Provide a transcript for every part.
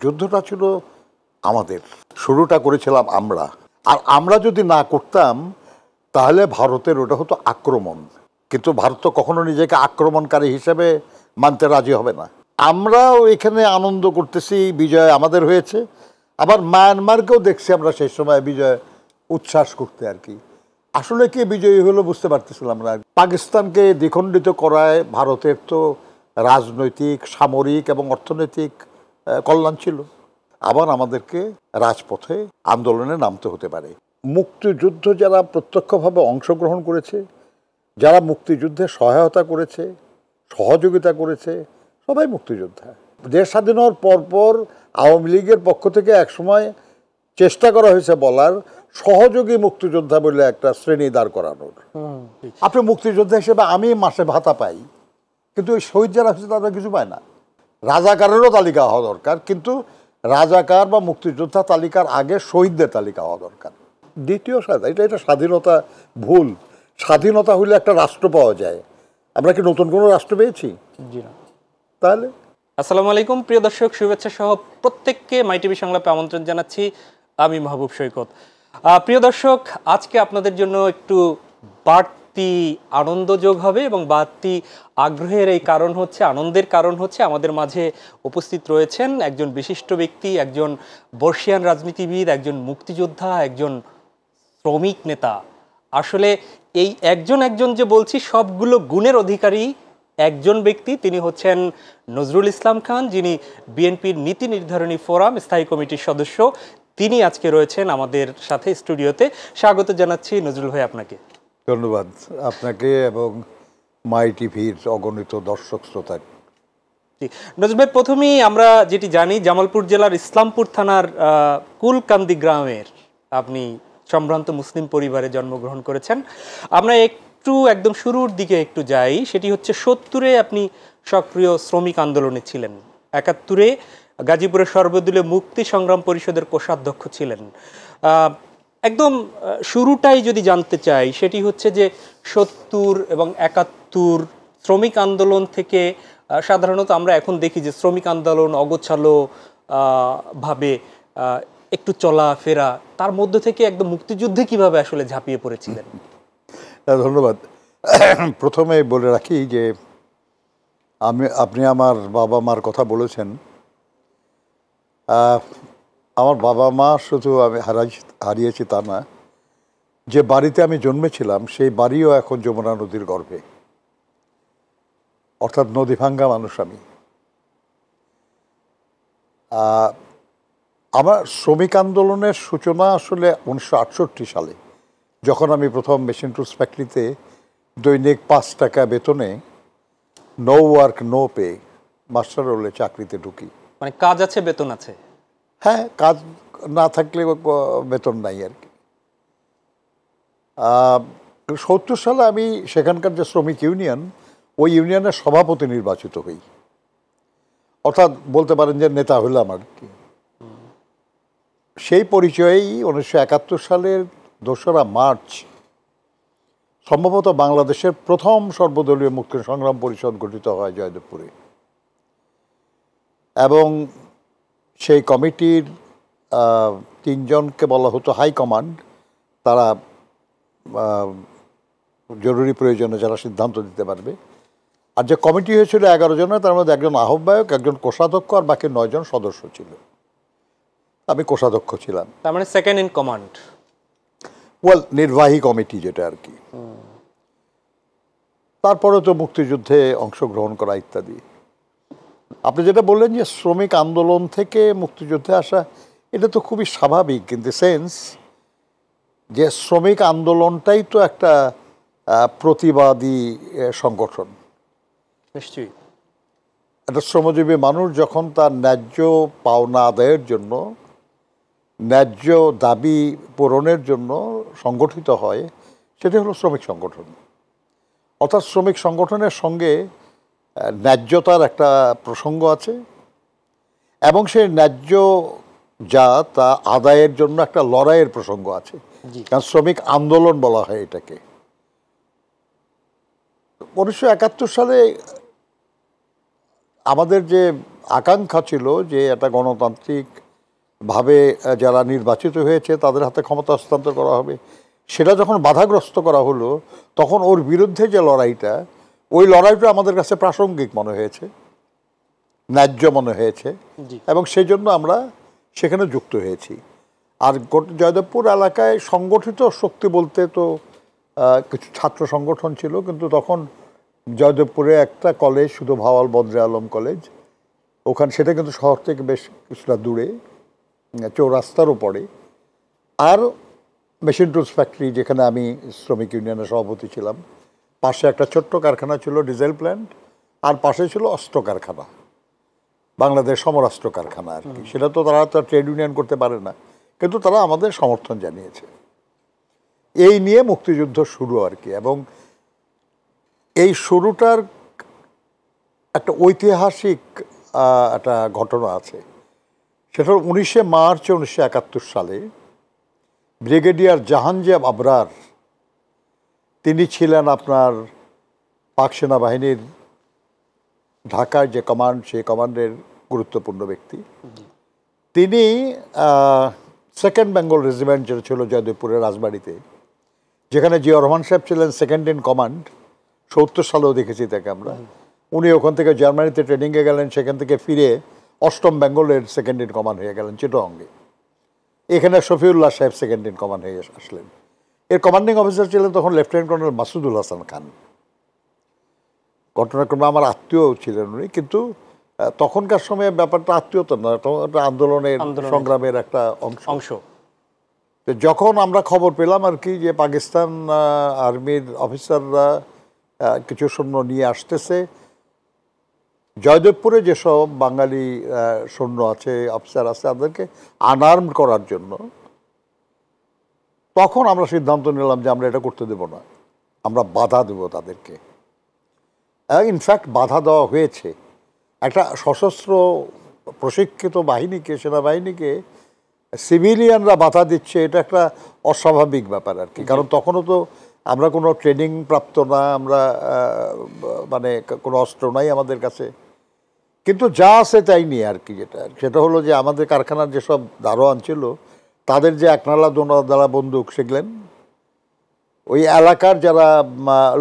যুদ্ধটা ছিল আমাদের, শুরুটা করেছিলাম আমরা। আর আমরা যদি না করতাম তাহলে ভারতের ওটা হতো আক্রমণ। কিন্তু ভারত তো কখনো নিজেকে আক্রমণকারী হিসেবে মানতে রাজি হবে না। আমরাও এখানে আনন্দ করতেছি, বিজয় আমাদের হয়েছে। আবার মায়ানমারকেও দেখছি আমরা সেই সময় বিজয় উচ্ছ্বাস করতে আর কি। আসলে কে বিজয়ী হলো বুঝতে পারতেছিলাম না। পাকিস্তানকে দ্বিখণ্ডিত করায় ভারতের তো রাজনৈতিক, সামরিক এবং অর্থনৈতিক কল্যাণ ছিল। আবার আমাদেরকে রাজপথে আন্দোলনে নামতে হতে পারে। মুক্তিযুদ্ধ যারা প্রত্যক্ষভাবে অংশগ্রহণ করেছে, যারা মুক্তিযুদ্ধে সহায়তা করেছে, সহযোগিতা করেছে, সবাই মুক্তিযোদ্ধা। দেশ স্বাধীন হওয়ার পরপর আওয়ামী লীগের পক্ষ থেকে একসময় চেষ্টা করা হয়েছে বলার সহযোগী মুক্তিযোদ্ধা বলে একটা শ্রেণী দাঁড় করানোর। আপনি মুক্তিযোদ্ধা হিসেবে আমি মাসে ভাতা পাই, কিন্তু ওই শহীদ যারা হচ্ছে তারা কিছু পায় না। রাজাকারেরও তালিকা হওয়া দরকার, কিন্তু রাজাকার বা মুক্তিযোদ্ধা তালিকার আগে শহীদদের তালিকা হওয়া দরকার। দ্বিতীয় এটা স্বাধীনতা ভুল। স্বাধীনতা হলে একটা রাষ্ট্র পাওয়া যায়। আমরা কি নতুন কোনো রাষ্ট্র পেয়েছি? জি না। তাহলে আসসালামু আলাইকুম প্রিয় দর্শক, শুভেচ্ছা সহ প্রত্যেককে মাই টিভি সংলাপে আমন্ত্রণ জানাচ্ছি। আমি মাহবুব সৈকত। প্রিয় দর্শক, আজকে আপনাদের জন্য একটু বাড়তি আনন্দ যোগ হবে এবং বাড়তি আগ্রহের এই কারণ হচ্ছে, আনন্দের কারণ হচ্ছে আমাদের মাঝে উপস্থিত রয়েছেন একজন বিশিষ্ট ব্যক্তি, একজন বর্ষিয়ান রাজনীতিবিদ, একজন মুক্তিযোদ্ধা, একজন শ্রমিক নেতা। আসলে এই একজন যে বলছি, সবগুলো গুণের অধিকারী একজন ব্যক্তি। তিনি হচ্ছেন নজরুল ইসলাম খান, যিনি বিএনপির নীতি নির্ধারণী ফোরাম স্থায়ী কমিটির সদস্য। তিনি আজকে রয়েছেন আমাদের সাথে স্টুডিওতে। স্বাগত জানাচ্ছি নজরুল ভাই আপনাকে। ধন্যবাদ আপনাকে এবং মাই টিভির অগণিত দর্শক শ্রোতা। নজরুল ভাই, প্রথমেই আমরা যেটি জানি, জামালপুর জেলার ইসলামপুর থানার কুলকান্দি গ্রামের আপনি সম্ভ্রান্ত মুসলিম পরিবারে জন্মগ্রহণ করেছেন। আমরা একটু একদম শুরুর দিকে একটু যাই। সেটি হচ্ছে 70-এ আপনি সক্রিয় শ্রমিক আন্দোলনে ছিলেন। 71-এ গাজীপুরের সর্বদলীয় মুক্তি সংগ্রাম পরিষদের কোষাধ্যক্ষ ছিলেন। একদম শুরুটাই যদি জানতে চাই, সেটি হচ্ছে যে 70 এবং 71 শ্রমিক আন্দোলন থেকে সাধারণত আমরা এখন দেখি যে শ্রমিক আন্দোলন অগোছালো ভাবে একটু চলাফেরা, তার মধ্যে থেকে একদম মুক্তিযুদ্ধে কিভাবে আসলে ঝাঁপিয়ে পড়েছিলেন? ধন্যবাদ। প্রথমে বলে রাখি যে আপনি আমার বাবা মার কথা বলেছেন। আমার বাবা মা শুধু আমি হারিয়েছি তা না, যে বাড়িতে আমি জন্মেছিলাম সেই বাড়িও এখন যমুনা নদীর গর্ভে, অর্থাৎ নদী ভাঙ্গা মানুষ আমি। আমার শ্রমিক আন্দোলনের সূচনা আসলে 1968 সালে, যখন আমি প্রথম মেশিন টুলস ফ্যাক্টরিতে দৈনিক 5 টাকা বেতনে no work no pay master রোলে চাকরিতে ঢুকি। মানে কাজ আছে বেতন আছে? হ্যাঁ, কাজ না থাকলে বেতন নাই আর কি। 70 সালে আমি সেখানকার যে শ্রমিক ইউনিয়ন, ওই ইউনিয়নের সভাপতি নির্বাচিত হই, অর্থাৎ বলতে পারেন যে নেতা হলাম আর কি। সেই পরিচয়েই 1971 সালের 2রা মার্চ সম্ভবত বাংলাদেশের প্রথম সর্বদলীয় মুক্তি সংগ্রাম পরিষদ গঠিত হয় জয়দেবপুরে, এবং সেই কমিটির 3 জনকে বলা হতো হাই কমান্ড। তারা জরুরি প্রয়োজনে যারা সিদ্ধান্ত দিতে পারবে। আর যে কমিটি হয়েছিল 11 জনের, তার মধ্যে একজন আহ্বায়ক, একজন কোষাধ্যক্ষ, আর বাকি 9 জন সদস্য ছিল। আমি কোষাধ্যক্ষ ছিলাম। তার মানে সেকেন্ড ইন কমান্ড, নির্বাহী কমিটি যেটা আর কি। তারপরে তো মুক্তিযুদ্ধে অংশগ্রহণ করা ইত্যাদি। আপনি যেটা বললেন যে শ্রমিক আন্দোলন থেকে মুক্তিযুদ্ধে আসা, এটা তো খুবই স্বাভাবিক, কিন্তু সেন্স যে শ্রমিক আন্দোলনটাই তো একটা প্রতিবাদী সংগঠন। নিশ্চয়ই একটা শ্রমজীবী মানুষ যখন তার ন্যায্য পাওনা আদায়ের জন্য, ন্যায্য দাবি পূরণের জন্য সংগঠিত হয়, সেটা হলো শ্রমিক সংগঠন। অর্থাৎ শ্রমিক সংগঠনের সঙ্গে ন্যায্যতার একটা প্রসঙ্গ আছে, এবং সেই ন্যায্য যা তা আদায়ের জন্য একটা লড়াইয়ের প্রসঙ্গ আছে। কারণ শ্রমিক আন্দোলন বলা হয় এটাকে। 1971 সালে আমাদের যে আকাঙ্ক্ষা ছিল যে একটা গণতান্ত্রিকভাবে যারা নির্বাচিত হয়েছে তাদের হাতে ক্ষমতা হস্তান্তর করা হবে, সেটা যখন বাধাগ্রস্ত করা হলো তখন ওর বিরুদ্ধে যে লড়াইটা, ওই লড়াইটা আমাদের কাছে প্রাসঙ্গিক মনে হয়েছে, ন্যায্য মনে হয়েছে, এবং সেই জন্য আমরা সেখানে যুক্ত হয়েছি। আর জয়দেবপুর এলাকায় সংগঠিত শক্তি বলতে তো কিছু ছাত্র সংগঠন ছিল, কিন্তু তখন জয়দেবপুরে একটা কলেজ, শুধু ভাওয়াল বদরে আলম কলেজ, ওখানে সেটা কিন্তু শহর থেকে বেশ কিছুটা দূরে, চৌরাস্তার উপরে। আর মেশিন টুলস ফ্যাক্টরি, যেখানে আমি শ্রমিক ইউনিয়নের সভাপতি ছিলাম, পাশে একটা ছোট্ট কারখানা ছিল ডিজেল প্ল্যান্ট, আর পাশে ছিল অস্ত্র কারখানা, বাংলাদেশ সমরাস্ত্র কারখানা আর কি। সেটা তো তারা তো ট্রেড ইউনিয়ন করতে পারে না, কিন্তু তারা আমাদের সমর্থন জানিয়েছে। এই নিয়ে মুক্তিযুদ্ধ শুরু আর কি। এবং এই শুরুটার একটা ঐতিহাসিক একটা ঘটনা আছে। সেটা 19শে মার্চ 1971 সালে ব্রিগেডিয়ার জাহানজেব আবরার, তিনি ছিলেন আপনার পাক সেনাবাহিনীর ঢাকার যে কমান্ড, সেই কমান্ডের গুরুত্বপূর্ণ ব্যক্তি। তিনি সেকেন্ড বেঙ্গল রেজিমেন্ট, যেটা ছিল জয়দেবপুরের রাজবাড়িতে, যেখানে জিয়াউর রহমান সাহেব ছিলেন সেকেন্ড ইন কমান্ড, 70 সালেও দেখেছি তাকে আমরা। উনি ওখান থেকে জার্মানিতে ট্রেনিংয়ে গেলেন, সেখান থেকে ফিরে 8ম বেঙ্গলের সেকেন্ড ইন কমান্ড হয়ে গেলেন চিটাগংয়ে। এখানে শফিউল্লাহ সাহেব সেকেন্ড ইন কমান্ড হয়ে আসলেন। এর কমান্ডিং অফিসার ছিলেন তখন লেফটেন্যান্ট কর্নেল মাসুদুল হাসান খান। ঘটনাক্রমে আমার আত্মীয় ছিলেন উনি, কিন্তু তখনকার সময়ে ব্যাপারটা আত্মীয়তা না, একটা আন্দোলনের সংগ্রামের একটা অংশ। তো যখন আমরা খবর পেলাম আর কি যে পাকিস্তান আর্মির অফিসাররা কিছু সৈন্য নিয়ে আসতেছে, জয়দেবপুরে যেসব বাঙালি সৈন্য আছে, অফিসার আছে, তাদেরকে আনআর্ম করার জন্য, তখন আমরা সিদ্ধান্ত নিলাম যে আমরা এটা করতে দেব না, আমরা বাধা দেব তাদেরকে। ইনফ্যাক্ট বাধা দেওয়া হয়েছে। একটা সশস্ত্র প্রশিক্ষিত বাহিনীকে, সেনাবাহিনীকে সিভিলিয়ানরা বাধা দিচ্ছে, এটা একটা অস্বাভাবিক ব্যাপার আর কি। কারণ তখনও তো আমরা কোনো ট্রেনিং প্রাপ্ত না, আমরা মানে কোনো অস্ত্র নাই আমাদের কাছে, কিন্তু যা আছে তাই নিয়ে আর কি। সেটা হলো যে আমাদের কারখানার যেসব দারোয়ান ছিল, তাদের যে একনালা দোনালা বন্দুক, সেগুলেন ওই এলাকার যারা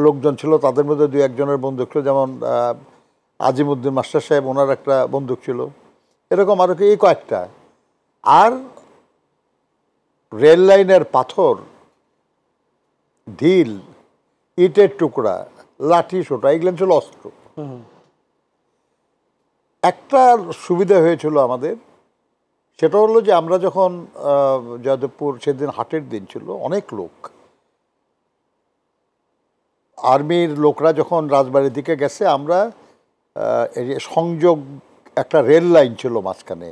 লোকজন ছিল তাদের মধ্যে 2-1 জনের বন্দুক ছিল, যেমন আজিমউদ্দিন মাস্টার সাহেব, ওনার একটা বন্দুক ছিল, এরকম আরও এই কয়েকটা। আর রেল লাইনের পাথর, ঢিল, ইটের টুকরা, লাঠি সোটা, এগুলো ছিল অস্ত্র। একটা সুবিধা হয়েছিল আমাদের, সেটা হলো যে আমরা যখন জয়দেবপুর, সেদিন হাটের দিন ছিল, অনেক লোক, আর্মির লোকরা যখন রাজবাড়ির দিকে গেছে, আমরা সংযোগ একটা রেল লাইন ছিল মাঝখানে,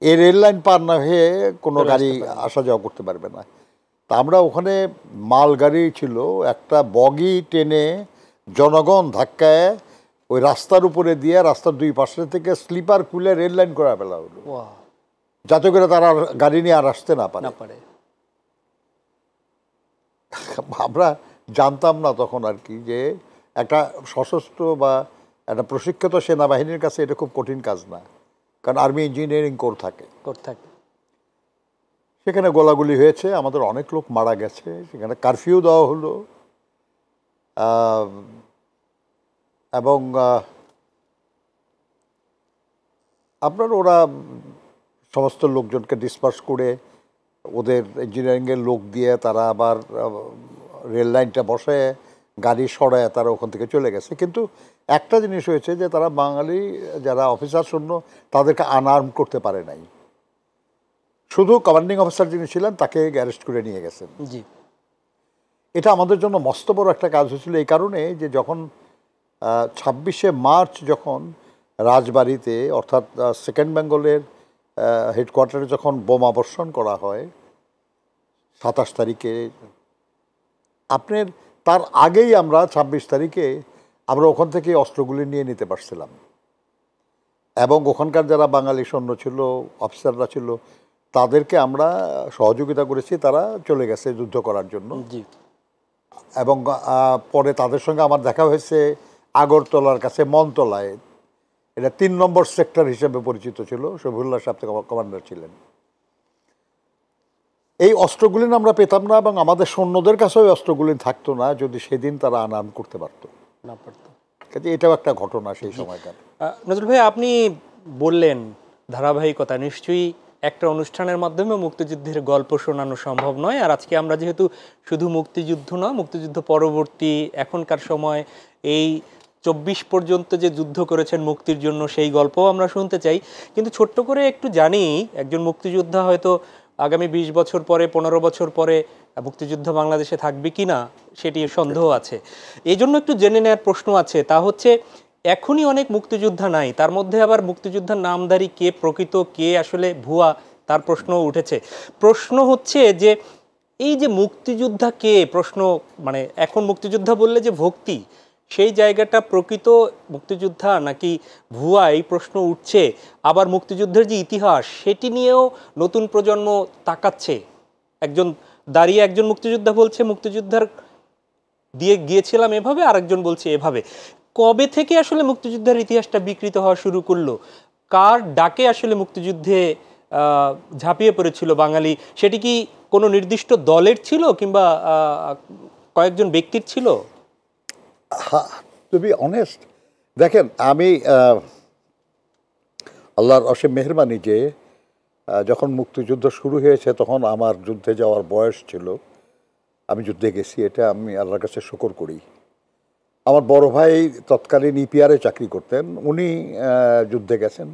এই রেল লাইন পার না হয়ে কোনো গাড়ি আসা যাওয়া করতে পারবে না। তা আমরা ওখানে মালগাড়ি ছিল, একটা বগি টেনে জনগণ ধাক্কায় ওই রাস্তার উপরে দিয়ে রাস্তার 2 পাশে থেকে স্লিপার খুলে রেল লাইন করে ফেলা হলো, যাতে করে তারা গাড়ি নিয়ে আর আসতে না পারে। আমরা জানতাম না তখন আর কি যে একটা সশস্ত্র বা একটা প্রশিক্ষিত সেনাবাহিনীর কাছে এটা খুব কঠিন কাজ না, কারণ আর্মি ইঞ্জিনিয়ারিং কোর থাকে। সেখানে গোলাগুলি হয়েছে, আমাদের অনেক লোক মারা গেছে, সেখানে কারফিউ দেওয়া হলো, এবং আপনার ওরা সমস্ত লোকজনকে ডিসপার্স করে ওদের ইঞ্জিনিয়ারিংয়ের লোক দিয়ে তারা আবার রেল লাইনটা বসে গাড়ি সরায় তারা ওখান থেকে চলে গেছে। কিন্তু একটা জিনিস হয়েছে যে তারা বাঙালি যারা অফিসার শূন্য তাদেরকে আনআর্ম করতে পারে নাই, শুধু কমান্ডিং অফিসার যিনি ছিলেন তাকে অ্যারেস্ট করে নিয়ে গেছেন। এটা আমাদের জন্য মস্ত বড় একটা কাজ হয়েছিল, এই কারণে যে যখন 26শে মার্চ যখন রাজবাড়িতে, অর্থাৎ সেকেন্ড বেঙ্গলের হেডকোয়ার্টারে যখন বোমা বর্ষণ করা হয় 27 তারিখে, আপনার তার আগেই আমরা 26 তারিখে আমরা ওখান থেকে অস্ত্রগুলি নিয়ে নিতে পারছিলাম, এবং ওখানকার যারা বাঙালি সৈন্য ছিল, অফিসাররা ছিল, তাদেরকে আমরা সহযোগিতা করেছি, তারা চলে গেছে যুদ্ধ করার জন্য। এবং পরে তাদের সঙ্গে আমার দেখা হয়েছে আগরতলার কাছে মনতলায়, এটা 3 নম্বর সেক্টর হিসেবে পরিচিত ছিল। শফিউল্লাহ সাহেব কমান্ডার ছিলেন। এই অস্ত্রগুলি আমরা পেতাম না এবং আমাদের সৈন্যদের কাছেও ওই অস্ত্রগুলি থাকতো না যদি সেদিন তারা আনয়ন করতে পারত না পারতো। কাজে এটাও একটা ঘটনা সেই সময়কার। নজরুল ভাই, আপনি বললেন ধারাবাহিকতা, নিশ্চয়ই একটা অনুষ্ঠানের মাধ্যমে মুক্তিযুদ্ধের গল্প শোনানো সম্ভব নয়। আর আজকে আমরা যেহেতু শুধু মুক্তিযুদ্ধ নয়, মুক্তিযুদ্ধ পরবর্তী এখনকার সময় এই 24 পর্যন্ত যে যুদ্ধ করেছেন মুক্তির জন্য, সেই গল্পও আমরা শুনতে চাই। কিন্তু ছোট্ট করে একটু জানি, একজন মুক্তিযোদ্ধা হয়তো আগামী 20 বছর পরে, 15 বছর পরে মুক্তিযুদ্ধ বাংলাদেশে থাকবে কি না সেটি সন্দেহ আছে। এই জন্য একটু জেনে নেওয়ার প্রশ্ন আছে, তা হচ্ছে এখনই অনেক মুক্তিযোদ্ধা নাই, তার মধ্যে আবার মুক্তিযোদ্ধার নামধারী কে প্রকৃত, কে আসলে ভুয়া, তার প্রশ্নও উঠেছে। প্রশ্ন হচ্ছে যে এই যে মুক্তিযোদ্ধা কে, প্রশ্ন মানে এখন মুক্তিযোদ্ধা বললে যে ভক্তি, সেই জায়গাটা প্রকৃত মুক্তিযোদ্ধা নাকি ভুয়া, এই প্রশ্ন উঠছে। আবার মুক্তিযুদ্ধের যে ইতিহাস, সেটি নিয়েও নতুন প্রজন্ম তাকাচ্ছে। দাঁড়িয়ে একজন মুক্তিযোদ্ধা বলছে মুক্তিযোদ্ধার দিয়ে গিয়েছিলাম এভাবে, আরেকজন বলছে এভাবে। কবে থেকে আসলে মুক্তিযুদ্ধের ইতিহাসটা বিকৃত হওয়া শুরু করলো? কার ডাকে আসলে মুক্তিযুদ্ধে ঝাঁপিয়ে পড়েছিল বাঙালি? সেটি কি কোনো নির্দিষ্ট দলের ছিল কিংবা কয়েকজন ব্যক্তির ছিল? টু বি অনেস্ট, দেখেন, আমি আল্লাহর অসীম মেহেরবানি যে যখন মুক্তিযুদ্ধ শুরু হয়েছে তখন আমার যুদ্ধে যাওয়ার বয়স ছিল। আমি যুদ্ধে গেছি, এটা আমি আল্লাহর কাছে শুকর করি। আমার বড় ভাই তৎকালীন ইপিআরে চাকরি করতেন, উনি যুদ্ধে গেছেন,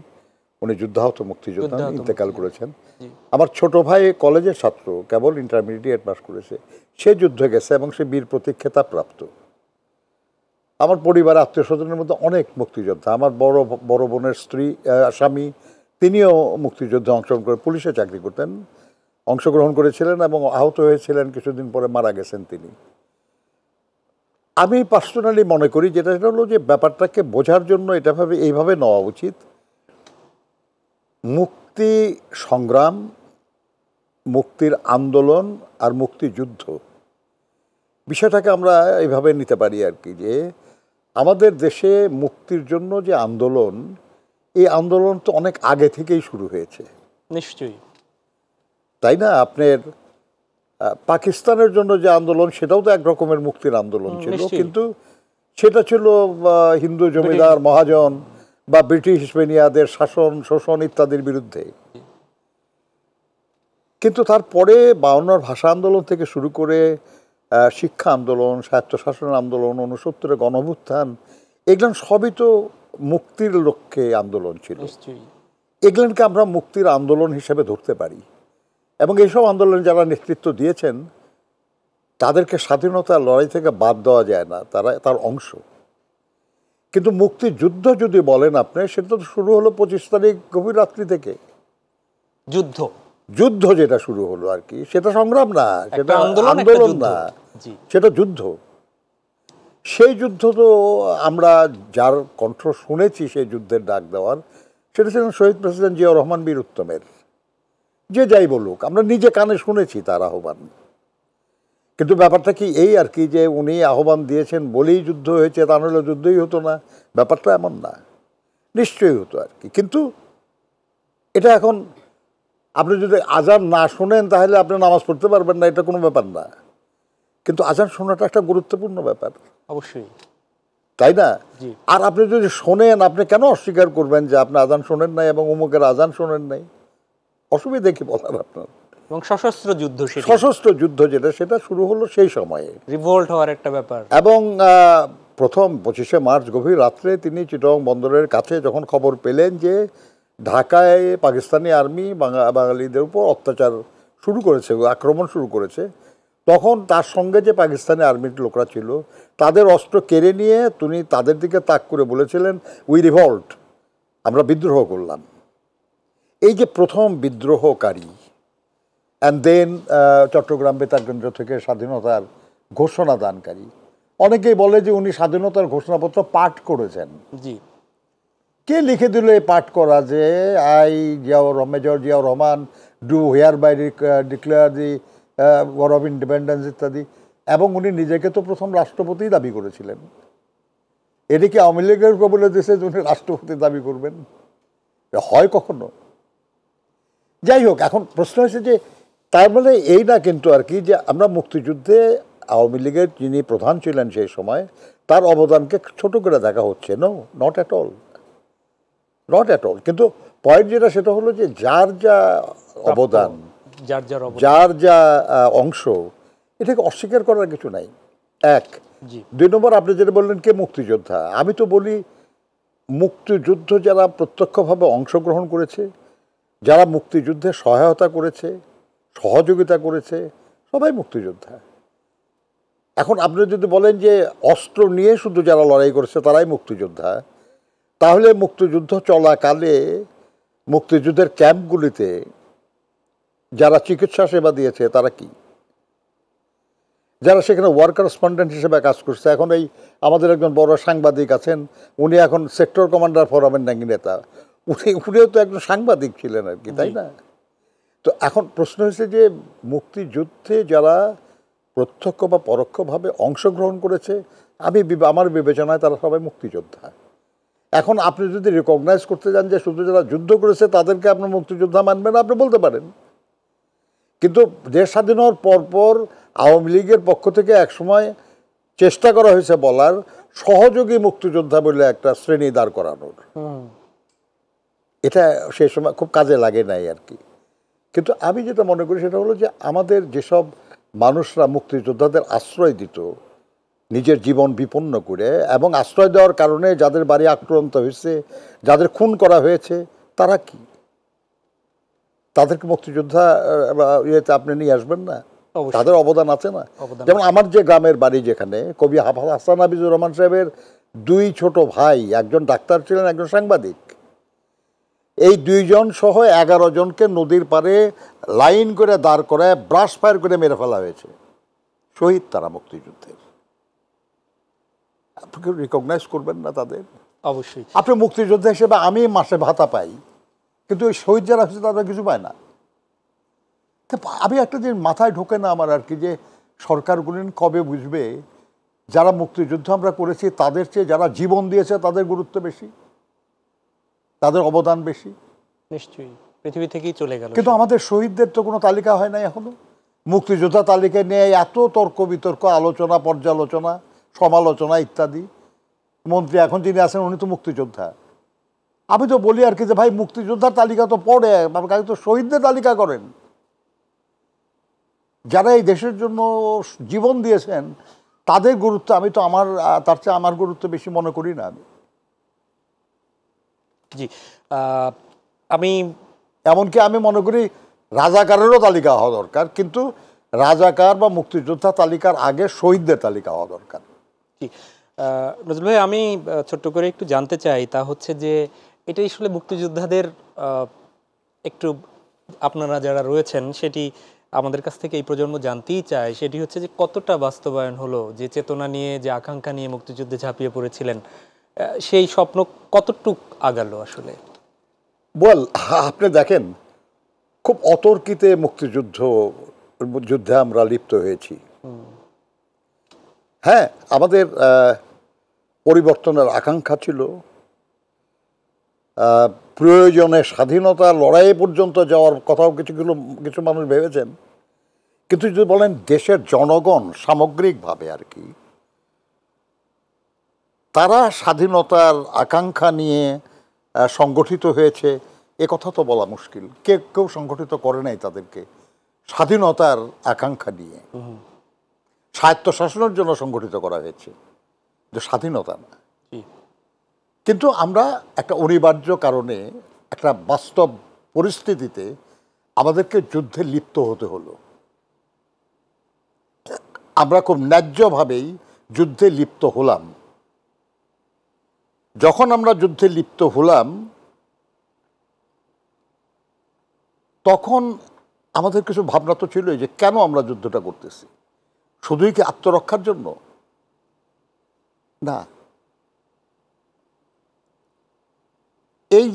উনি যুদ্ধাহত মুক্তিযোদ্ধা, ইন্তেকাল করেছেন। আমার ছোট ভাই কলেজের ছাত্র, কেবল ইন্টারমিডিয়েট পাস করেছে, সে যুদ্ধে গেছে এবং সে বীর প্রতীক খেতাব প্রাপ্ত। আমার পরিবার আত্মীয় স্বজনের মধ্যে অনেক মুক্তিযোদ্ধা। আমার বড় বোনের স্বামী, তিনিও মুক্তিযুদ্ধে অংশগ্রহণ করে পুলিশে চাকরি করতেন, অংশগ্রহণ করেছিলেন এবং আহত হয়েছিলেন, কিছুদিন পরে মারা গেছেন তিনি। আমি পার্সোনালি মনে করি যেটা হলো যে ব্যাপারটাকে বোঝার জন্য এইভাবে নেওয়া উচিত। মুক্তি সংগ্রাম, মুক্তির আন্দোলন আর মুক্তিযুদ্ধ, বিষয়টাকে আমরা এইভাবে নিতে পারি আর কি, যে আমাদের দেশে মুক্তির জন্য যে আন্দোলন, এই আন্দোলন তো অনেক আগে থেকেই শুরু হয়েছে। নিশ্চয়ই, তাই না? আপনার পাকিস্তানের জন্য যে আন্দোলন, সেটাও তো এক রকমের মুক্তির আন্দোলন ছিল, কিন্তু সেটা ছিল হিন্দু জমিদার মহাজন বা ব্রিটিশ বেনিয়াদের শাসন, শোষণ ইত্যাদির বিরুদ্ধে। কিন্তু তারপরে 52 ভাষা আন্দোলন থেকে শুরু করে শিক্ষা আন্দোলন, স্বায়ত্তশাসনের আন্দোলন, 69-এর গণঅভ্যুত্থান, এগুলো সবই তো মুক্তির লক্ষ্যে আন্দোলন ছিল। এগুলোকে আমরা মুক্তির আন্দোলন হিসেবে ধরতে পারি এবং এইসব আন্দোলনে যারা নেতৃত্ব দিয়েছেন তাদেরকে স্বাধীনতার লড়াই থেকে বাদ দেওয়া যায় না, তার অংশ। কিন্তু মুক্তিযুদ্ধ যদি বলেন আপনি, সেটা তো শুরু হলো 25 তারিখ গভীর রাত্রি থেকে। যুদ্ধ যেটা শুরু হলো আর কি, সেটা সংগ্রাম না, সেটা আন্দোলন না, সেটা যুদ্ধ। সেই যুদ্ধ তো আমরা যার কণ্ঠ শুনেছি সেই যুদ্ধের ডাক দেওয়ার, সেটা ছিলেন শহীদ প্রেসিডেন্ট জিয়াউর রহমান বীর উত্তমের। যে যাই বলুক, আমরা নিজে কানে শুনেছি তার আহ্বান। কিন্তু ব্যাপারটা কি এই আর কি, যে উনি আহ্বান দিয়েছেন বলেই যুদ্ধ হয়েছে, তা নাহলে যুদ্ধই হতো না, ব্যাপারটা এমন না। নিশ্চয়ই হতো আর কি। কিন্তু এটা এখন আপনি যদি আজান না শোনেন তাহলে আপনি নামাজ পড়তে পারবেন না, এটা কোনো ব্যাপার না। কিন্তু আজান শোনাটা একটা গুরুত্বপূর্ণ ব্যাপার, অবশ্যই, তাই না? আর আপনি যদি শোনেন, আপনি কেন অস্বীকার করবেন যে আপনি আজান শোনেন নাই এবং অমুকের আজান শোনেন নাই? অসুবিধা কি বলার আপনার? এবং সশস্ত্র যুদ্ধ যেটা, সেটা শুরু হলো সেই সময়ে, রিভোল্ট হওয়ার একটা ব্যাপার। এবং প্রথম 25শে মার্চ গভীর রাত্রে তিনি চিটগাং বন্দরের কাছে যখন খবর পেলেন যে ঢাকায় পাকিস্তানি আর্মি বাঙালিদের উপর অত্যাচার শুরু করেছে, আক্রমণ শুরু করেছে, তখন তার সঙ্গে যে পাকিস্তানি আর্মির লোকরা ছিল তাদের অস্ত্র কেড়ে নিয়ে তিনি তাদের দিকে তাক করে বলেছিলেন, উই রিভল্ট, আমরা বিদ্রোহ করলাম। এই যে প্রথম বিদ্রোহকারী, অ্যান্ড দেন চট্টগ্রাম বেতার কেন্দ্র থেকে স্বাধীনতার ঘোষণা দানকারী, অনেকেই বলে যে উনি স্বাধীনতার ঘোষণাপত্র পাঠ করেছেন। জি, কে লিখে দিল এই পাঠ করা, যে major Ziaur Rahman do hereby declare the war of independence ইত্যাদি। এবং উনি নিজেকে তো প্রথম রাষ্ট্রপতি দাবি করেছিলেন। এটা কি আওয়ামী লীগের কবলে দেশে উনি রাষ্ট্রপতি দাবি করবেন? হয় কখনো? যাই হোক, এখন প্রশ্ন হয়েছে যে তার মানে এই না কিন্তু আর কি যে আমরা মুক্তিযুদ্ধে আওয়ামী লীগের যিনি প্রধান ছিলেন সেই সময় তার অবদানকে ছোট করে দেখা হচ্ছে। No, not at all, not at all. কিন্তু পয়েন্ট যেটা সেটা হলো যে যার যা অবদান, যার যা অংশ, এটাকে অস্বীকার করার কিছু নাই। এক। দুই নম্বর, আপনি যেটা বললেন কে মুক্তিযোদ্ধা, আমি তো বলি মুক্তিযুদ্ধ যারা প্রত্যক্ষভাবে অংশগ্রহণ করেছে, যারা মুক্তিযুদ্ধে সহায়তা করেছে, সহযোগিতা করেছে, সবাই মুক্তিযোদ্ধা। এখন আপনি যদি বলেন যে অস্ত্র নিয়ে শুধু যারা লড়াই করেছে তারাই মুক্তিযোদ্ধা, তাহলে মুক্তিযুদ্ধ চলাকালে মুক্তিযুদ্ধের ক্যাম্পগুলিতে যারা চিকিৎসা সেবা দিয়েছে তারা কি? যারা সেখানে ওয়ার করেসপন্ডেন্ট হিসেবে কাজ করছে, এখন এই আমাদের একজন বড় সাংবাদিক আছেন, উনি এখন সেক্টর কমান্ডার ফোরামের নাকি নেতা, উনিও তো একজন সাংবাদিক ছিলেন আর কি, তাই না? তো এখন প্রশ্ন হয়েছে যে মুক্তিযুদ্ধে যারা প্রত্যক্ষ বা পরোক্ষভাবে অংশগ্রহণ করেছে, আমার বিবেচনায় তারা সবাই মুক্তিযোদ্ধা। এখন আপনি যদি রেকগনাইজ করতে যান যে শুধু যারা যুদ্ধ করেছে তাদেরকে আপনার মুক্তিযোদ্ধা মানবেন, আপনি বলতে পারেন। কিন্তু দেশ স্বাধীন হওয়ার পরপর আওয়ামী লীগের পক্ষ থেকে একসময় চেষ্টা করা হয়েছে বলার সহযোগী মুক্তিযোদ্ধা বলে একটা শ্রেণী দাঁড় করানোর। এটা সেই সময় খুব কাজে লাগে নাই আর কি। কিন্তু আমি যেটা মনে করি সেটা হলো যে আমাদের যেসব মানুষরা মুক্তিযোদ্ধাদের আশ্রয় দিত নিজের জীবন বিপন্ন করে, এবং আশ্রয় দেওয়ার কারণে যাদের বাড়ি আক্রান্ত হয়েছে, যাদের খুন করা হয়েছে, তারা কি? তাদেরকে মুক্তিযোদ্ধা ইয়েতে আপনি নিয়ে আসবেন না? তাদের অবদান আছে না? যেমন আমার যে গ্রামের বাড়ি, যেখানে কবি হাসান হাফিজুর রহমান সাহেবের দুই ছোট ভাই, একজন ডাক্তার ছিলেন, একজন সাংবাদিক, এই দুইজন সহ 11 জনকে নদীর পাড়ে লাইন করে দাঁড় করায় ব্রাশ ফায়ার করে মেরে ফেলা হয়েছে। শহীদ তারা মুক্তিযুদ্ধের। আপনি রিকগনাইজ করবেন না তাদের? অবশ্যই। আপনি মুক্তিযোদ্ধা হিসেবে আমি মাসে ভাতা পাই, কিন্তু ওই শহীদ যারা হচ্ছে তারা কিছু পায় না। আমি একটা জিনিস মাথায় ঢোকে না আমার আর কি, যে সরকারগুলি কবে বুঝবে যারা মুক্তিযুদ্ধ আমরা করেছি তাদের চেয়ে যারা জীবন দিয়েছে তাদের গুরুত্ব বেশি, তাদের অবদান বেশি। নিশ্চয়ই, পৃথিবী থেকেই চলে গেল। কিন্তু আমাদের শহীদদের তো কোনো তালিকা হয় নাই এখনো। মুক্তিযোদ্ধা তালিকায় নিয়ে এত তর্ক বিতর্ক, আলোচনা, পর্যালোচনা, সমালোচনা ইত্যাদি। মন্ত্রী এখন যিনি আছেন উনি তো মুক্তিযোদ্ধা। আমি তো বলি আর কি যে ভাই, মুক্তিযোদ্ধার তালিকা তো পড়ে, কাজে তো শহীদদের তালিকা করেন, যারা এই দেশের জন্য জীবন দিয়েছেন তাদের গুরুত্ব আমি তো তার চেয়ে আমার গুরুত্ব বেশি মনে করি না আমি। জি, আমি এমনকি আমি মনে করি রাজাকারেরও তালিকা হওয়া দরকার, কিন্তু রাজাকার বা মুক্তিযোদ্ধা তালিকার আগে শহীদদের তালিকা হওয়া দরকার। জি, নজরুল ভাই, আমি ছোট্ট করে একটু জানতে চাই, তা হচ্ছে যে এটা আসলে মুক্তিযোদ্ধাদের একটু আপনারা যারা রয়েছেন সেটি আমাদের কাছ থেকে এই প্রজন্ম জানতেই চায়, সেটি হচ্ছে যে কতটা বাস্তবায়ন হলো, যে চেতনা নিয়ে, যে আকাঙ্ক্ষা নিয়ে মুক্তিযুদ্ধে ঝাঁপিয়ে পড়েছিলেন, সেই স্বপ্ন কতটুক আগালো আসলে? আপনি দেখেন, খুব অতর্কিতে যুদ্ধে আমরা লিপ্ত হয়েছি। হ্যাঁ, আমাদের পরিবর্তনের আকাঙ্ক্ষা ছিল, প্রয়োজনে স্বাধীনতা লড়াই পর্যন্ত যাওয়ার কথাও কিছু মানুষ ভেবেছেন। কিন্তু যদি বলেন দেশের জনগণ সামগ্রিকভাবে আর কি, তারা স্বাধীনতার আকাঙ্ক্ষা নিয়ে সংগঠিত হয়েছে, এ কথা তো বলা মুশকিল। কেউ সংগঠিত করে নাই তাদেরকে স্বাধীনতার আকাঙ্ক্ষা নিয়ে। স্বায়ত্তশাসনের জন্য সংগঠিত করা হয়েছে, যে স্বাধীনতা না। কিন্তু আমরা একটা অনিবার্য কারণে, একটা বাস্তব পরিস্থিতিতে আমাদেরকে যুদ্ধে লিপ্ত হতে হলো। আমরা খুব ন্যায্যভাবেই যুদ্ধে লিপ্ত হলাম। যখন আমরা যুদ্ধে লিপ্ত হলাম তখন আমাদের কিছু ভাবনা তো ছিল যে কেন আমরা যুদ্ধটা করতেছি, শুধুই কি আত্মরক্ষার জন্য? না, এই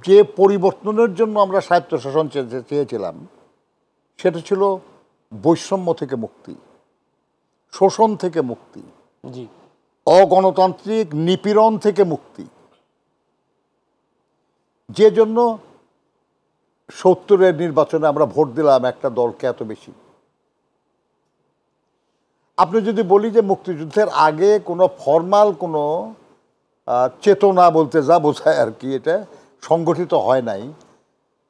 যে পরিবর্তনের জন্য আমরা স্বায়ত্তশাসন চেয়েছিলাম সেটা ছিল বৈষম্য থেকে মুক্তি, শোষণ থেকে মুক্তি। জি, অগণতান্ত্রিক নিপীড়ন থেকে মুক্তি, যে জন্য ৭০-এর নির্বাচনে আমরা ভোট দিলাম একটা দলকে এত বেশি। আপনি যদি বলি যে মুক্তিযুদ্ধের আগে কোনো ফর্মাল কোনো চেতনা বলতে যা বোঝায় আর কি, এটা সংগঠিত হয় নাই,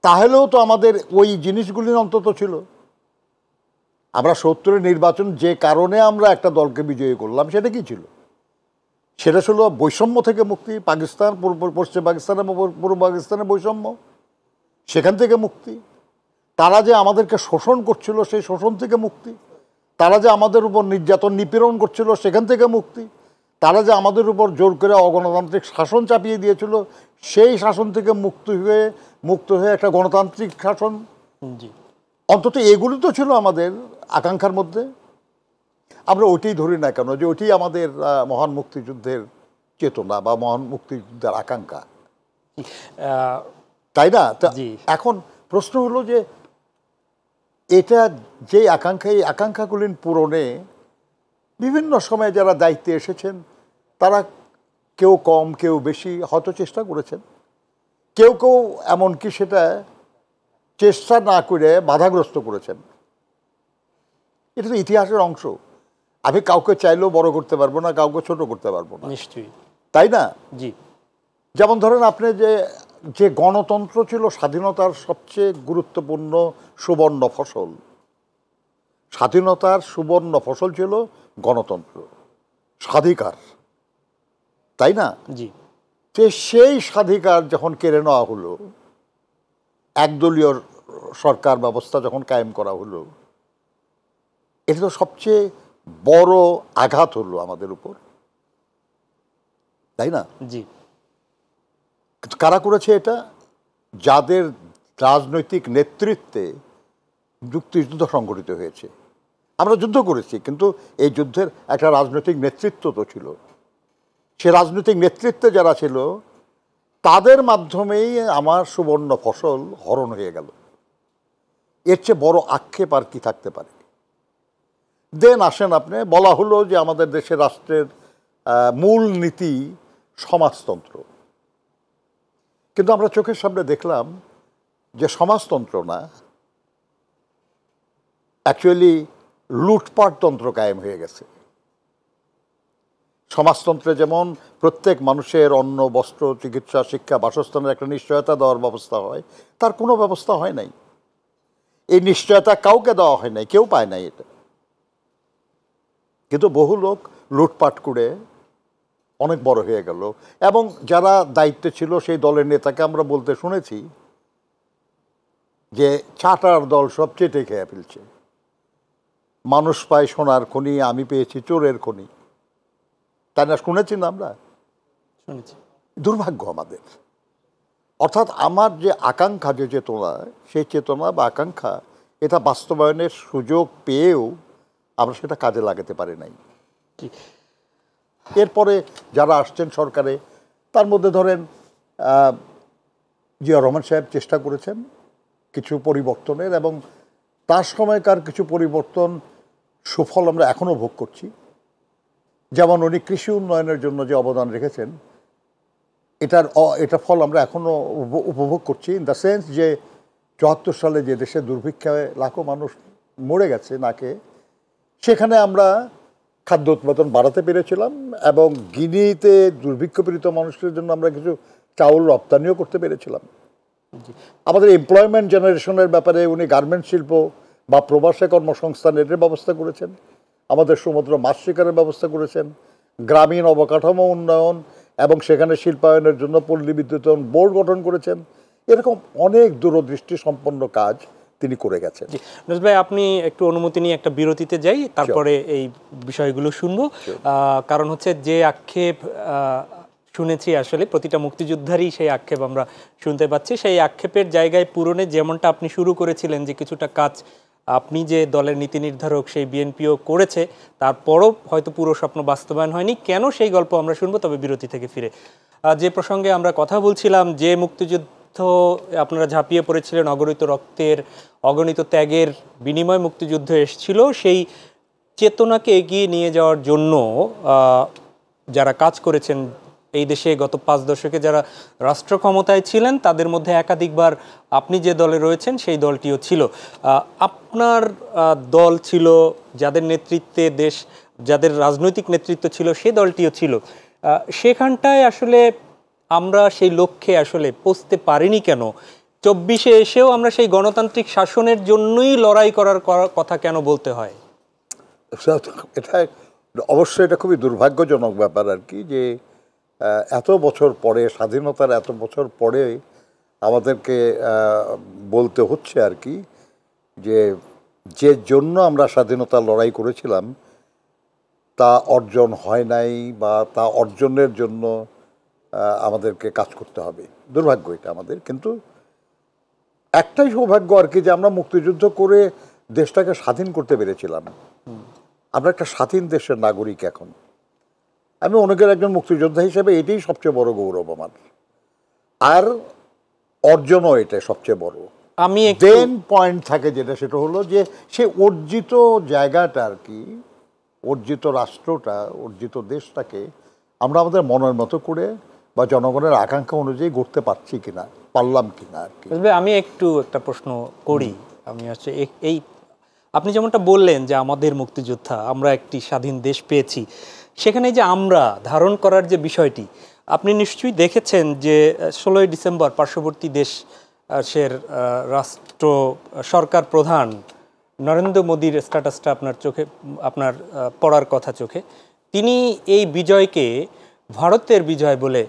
তাহলেও তো আমাদের ওই জিনিসগুলি অন্তত ছিল। আমরা ৭০-এর নির্বাচন যে কারণে আমরা একটা দলকে বিজয়ী করলাম সেটা কি ছিল? সেটা ছিল বৈষম্য থেকে মুক্তি, পাকিস্তান, পশ্চিম পাকিস্তান এবং পূর্ব পাকিস্তানের বৈষম্য, সেখান থেকে মুক্তি। তারা যে আমাদেরকে শোষণ করছিল সেই শোষণ থেকে মুক্তি, তারা যে আমাদের উপর নির্যাতন নিপীড়ন করছিল সেখান থেকে মুক্তি, তারা যে আমাদের উপর জোর করে অগণতান্ত্রিক শাসন চাপিয়ে দিয়েছিল সেই শাসন থেকে মুক্ত হয়ে একটা গণতান্ত্রিক শাসন, অন্তত এগুলি তো ছিল আমাদের আকাঙ্ক্ষার মধ্যে। আমরা ওইটাই ধরি না কেন যে ওইটাই আমাদের মহান মুক্তিযুদ্ধের চেতনা বা মহান মুক্তিযুদ্ধের আকাঙ্ক্ষা, তাই না? এখন প্রশ্ন হলো যে এটা যে আকাঙ্ক্ষা, এই আকাঙ্ক্ষাগুলি পূরণে বিভিন্ন সময়ে যারা দায়িত্বে এসেছেন তারা কেউ কম কেউ বেশি হয়তো চেষ্টা করেছেন, কেউ কেউ এমনকি সেটা চেষ্টা না করে বাধাগ্রস্ত করেছেন। এটা তো ইতিহাসের অংশ। আমি কাউকে চাইলেও বড় করতে পারবো না, কাউকে ছোট করতে পারবো না, নিশ্চয়ই, তাই না? জি। যেমন ধরেন আপনি যে গণতন্ত্র ছিল স্বাধীনতার সবচেয়ে গুরুত্বপূর্ণ সুবর্ণ ফসল, স্বাধীনতার সুবর্ণ ফসল ছিল গণতন্ত্র, স্বাধিকার, তাই না? জি। সেই স্বাধিকার যখন কেড়ে নেওয়া হলো, একদলীয় সরকার ব্যবস্থা যখন কায়েম করা হলো, এটা তো সবচেয়ে বড় আঘাত হলো আমাদের উপর, তাই না? জি। কিন্তু কারা করেছে এটা? যাদের রাজনৈতিক নেতৃত্বে মুক্তিযুদ্ধ সংগঠিত হয়েছে। আমরা যুদ্ধ করেছি, কিন্তু এই যুদ্ধের একটা রাজনৈতিক নেতৃত্ব তো ছিল। সে রাজনৈতিক নেতৃত্বে যারা ছিল তাদের মাধ্যমেই আমার সুবর্ণ ফসল হরণ হয়ে গেল। এর চেয়ে বড় আক্ষেপ আর কি থাকতে পারে? দেন আসেন, আপনি বলা হলো যে আমাদের দেশের রাষ্ট্রের মূল নীতি সমাজতন্ত্র, কিন্তু আমরা চোখের সামনে দেখলাম যে সমাজতন্ত্র না, অ্যাকচুয়ালি লুটপাটতন্ত্র কায়েম হয়ে গেছে। সমাজতন্ত্রে যেমন প্রত্যেক মানুষের অন্ন, বস্ত্র, চিকিৎসা, শিক্ষা, বাসস্থানের একটা নিশ্চয়তা দেওয়ার ব্যবস্থা হয়, তার কোনো ব্যবস্থা হয় নাই। এই নিশ্চয়তা কাউকে দেওয়া হয় নাই, কেউ পায় নাই এটা। কিন্তু বহু লোক লুটপাট করে অনেক বড় হয়ে গেল, এবং যারা দায়িত্বে ছিল সেই দলের নেতাকে আমরা বলতে শুনেছি যে চাটার দল সব চেটে খেয়ে ফেলছে, মানুষ পায় সোনার খনি, আমি পেয়েছি চোরের খনি, তাই না? শুনেছি না আমরা? শুনেছি। দুর্ভাগ্য আমাদের। অর্থাৎ আমার যে আকাঙ্ক্ষা, যে চেতনা, সেই চেতনা বা আকাঙ্ক্ষা এটা বাস্তবায়নের সুযোগ পেয়েও আমরা সেটা কাজে লাগাতে পারি নাই। এরপরে যারা আসছেন সরকারে, তার মধ্যে ধরেন জিয়া রহমান সাহেব চেষ্টা করেছেন কিছু পরিবর্তনের, এবং তার সময়কার কিছু পরিবর্তন সুফল আমরা এখনও ভোগ করছি। যেমন উনি কৃষি উন্নয়নের জন্য যে অবদান রেখেছেন, এটা ফল আমরা এখনও উপভোগ করছি, ইন দ্য সেন্স যে ৭৪ সালে যে দেশে দুর্ভিক্ষে লাখো মানুষ মরে গেছে নাকে, সেখানে আমরা খাদ্য উৎপাদন বাড়াতে পেরেছিলাম, এবং গিনিতে দুর্ভিক্ষপীড়িত মানুষের জন্য আমরা কিছু চাউল রপ্তানিও করতে পেরেছিলাম। আমাদের এমপ্লয়মেন্ট জেনারেশনের ব্যাপারে উনি গার্মেন্টস শিল্প বা প্রবাসী কর্মসংস্থান এর ব্যবস্থা করেছেন, আমাদের সমুদ্র মাছ শিকারের ব্যবস্থা করেছেন, গ্রামীণ অবকাঠামো উন্নয়ন এবং সেখানে শিল্পায়নের জন্য পল্লী বিদ্যুতায়ন বোর্ড গঠন করেছেন। এরকম অনেক দূরদৃষ্টি সম্পন্ন কাজ তিনি করে গেছেন। নজরুল ভাই, আপনি একটু অনুমতি নিয়ে একটা বিরতিতে যাই, তারপরে এই বিষয়গুলো শুনবো। কারণ হচ্ছে যে আক্ষেপ শুনেছি, আসলে প্রতিটা মুক্তিযোদ্ধারই সেই আক্ষেপ আমরা শুনতে পাচ্ছি। সেই আক্ষেপের জায়গায় পূরণে যেমনটা আপনি শুরু করেছিলেন যে কিছুটা কাজ আপনি যে দলের নীতি নির্ধারক সেই বিএনপিও করেছে, তারপরও হয়তো পুরো স্বপ্ন বাস্তবায়ন হয়নি। কেন, সেই গল্প আমরা শুনবো, তবে বিরতি থেকে ফিরে। যে প্রসঙ্গে আমরা কথা বলছিলাম, যে মুক্তিযুদ্ধ আপনারা ঝাঁপিয়ে পড়েছিলেন, অগণিত রক্তের, অগণিত ত্যাগের বিনিময় মুক্তিযুদ্ধ এসেছিল, সেই চেতনাকে এগিয়ে নিয়ে যাওয়ার জন্য যারা কাজ করেছেন এই দেশে গত 5 দশকে, যারা রাষ্ট্র ক্ষমতায় ছিলেন, তাদের মধ্যে একাধিকবার আপনি যে দলে রয়েছেন সেই দলটিও ছিল। আপনার দল ছিল, যাদের নেতৃত্বে দেশ, যাদের রাজনৈতিক নেতৃত্ব ছিল, সেই দলটিও ছিল। সেখানটায় আসলে আমরা সেই লক্ষ্যে আসলে পৌঁছতে পারিনি কেন? 24-এ এসেও আমরা সেই গণতান্ত্রিক শাসনের জন্যই লড়াই করার কথা কেন বলতে হয়? এটা অবশ্যই এটা খুবই দুর্ভাগ্যজনক ব্যাপার আর কি, যে এত বছর পরে, স্বাধীনতার এত বছর পরে আমাদেরকে বলতে হচ্ছে আর কি, যে যে জন্য আমরা স্বাধীনতার লড়াই করেছিলাম তা অর্জন হয় নাই, বা তা অর্জনের জন্য আমাদেরকে কাজ করতে হবে। দুর্ভাগ্য এটা আমাদের, কিন্তু একটাই সৌভাগ্য আর কি, যে আমরা মুক্তিযুদ্ধ করে দেশটাকে স্বাধীন করতে পেরেছিলাম। আমরা একটা স্বাধীন দেশের নাগরিক এখন। আমি অনেকের একজন মুক্তিযোদ্ধা হিসেবে এটাই সবচেয়ে বড় গৌরব আমার, আর অর্জনও এটা সবচেয়ে বড়। আমি দেন পয়েন্ট থাকে যেটা, সেটা হলো যে সে অর্জিত জায়গাটা আর কি, অর্জিত রাষ্ট্রটা, অর্জিত দেশটাকে আমরা আমাদের মনের মতো করে বা জনগণের আকাঙ্ক্ষা অনুযায়ী গড়তে পারছি কিনা, পারলাম কিনা আর কি। আমি একটু একটা প্রশ্ন করি। আমি হচ্ছে এই আপনি যেমনটা বললেন যে আমাদের মুক্তিযোদ্ধা, আমরা একটি স্বাধীন দেশ পেয়েছি, সেখানে যে আমরা ধারণ করার যে বিষয়টি, আপনি নিশ্চয়ই দেখেছেন যে 16ই ডিসেম্বর পার্শ্ববর্তী দেশের রাষ্ট্র সরকার প্রধান নরেন্দ্র মোদীর স্ট্যাটাসটা আপনার চোখে, আপনার পড়ার কথা চোখে, তিনি এই বিজয়কে ভারতের বিজয় বলে,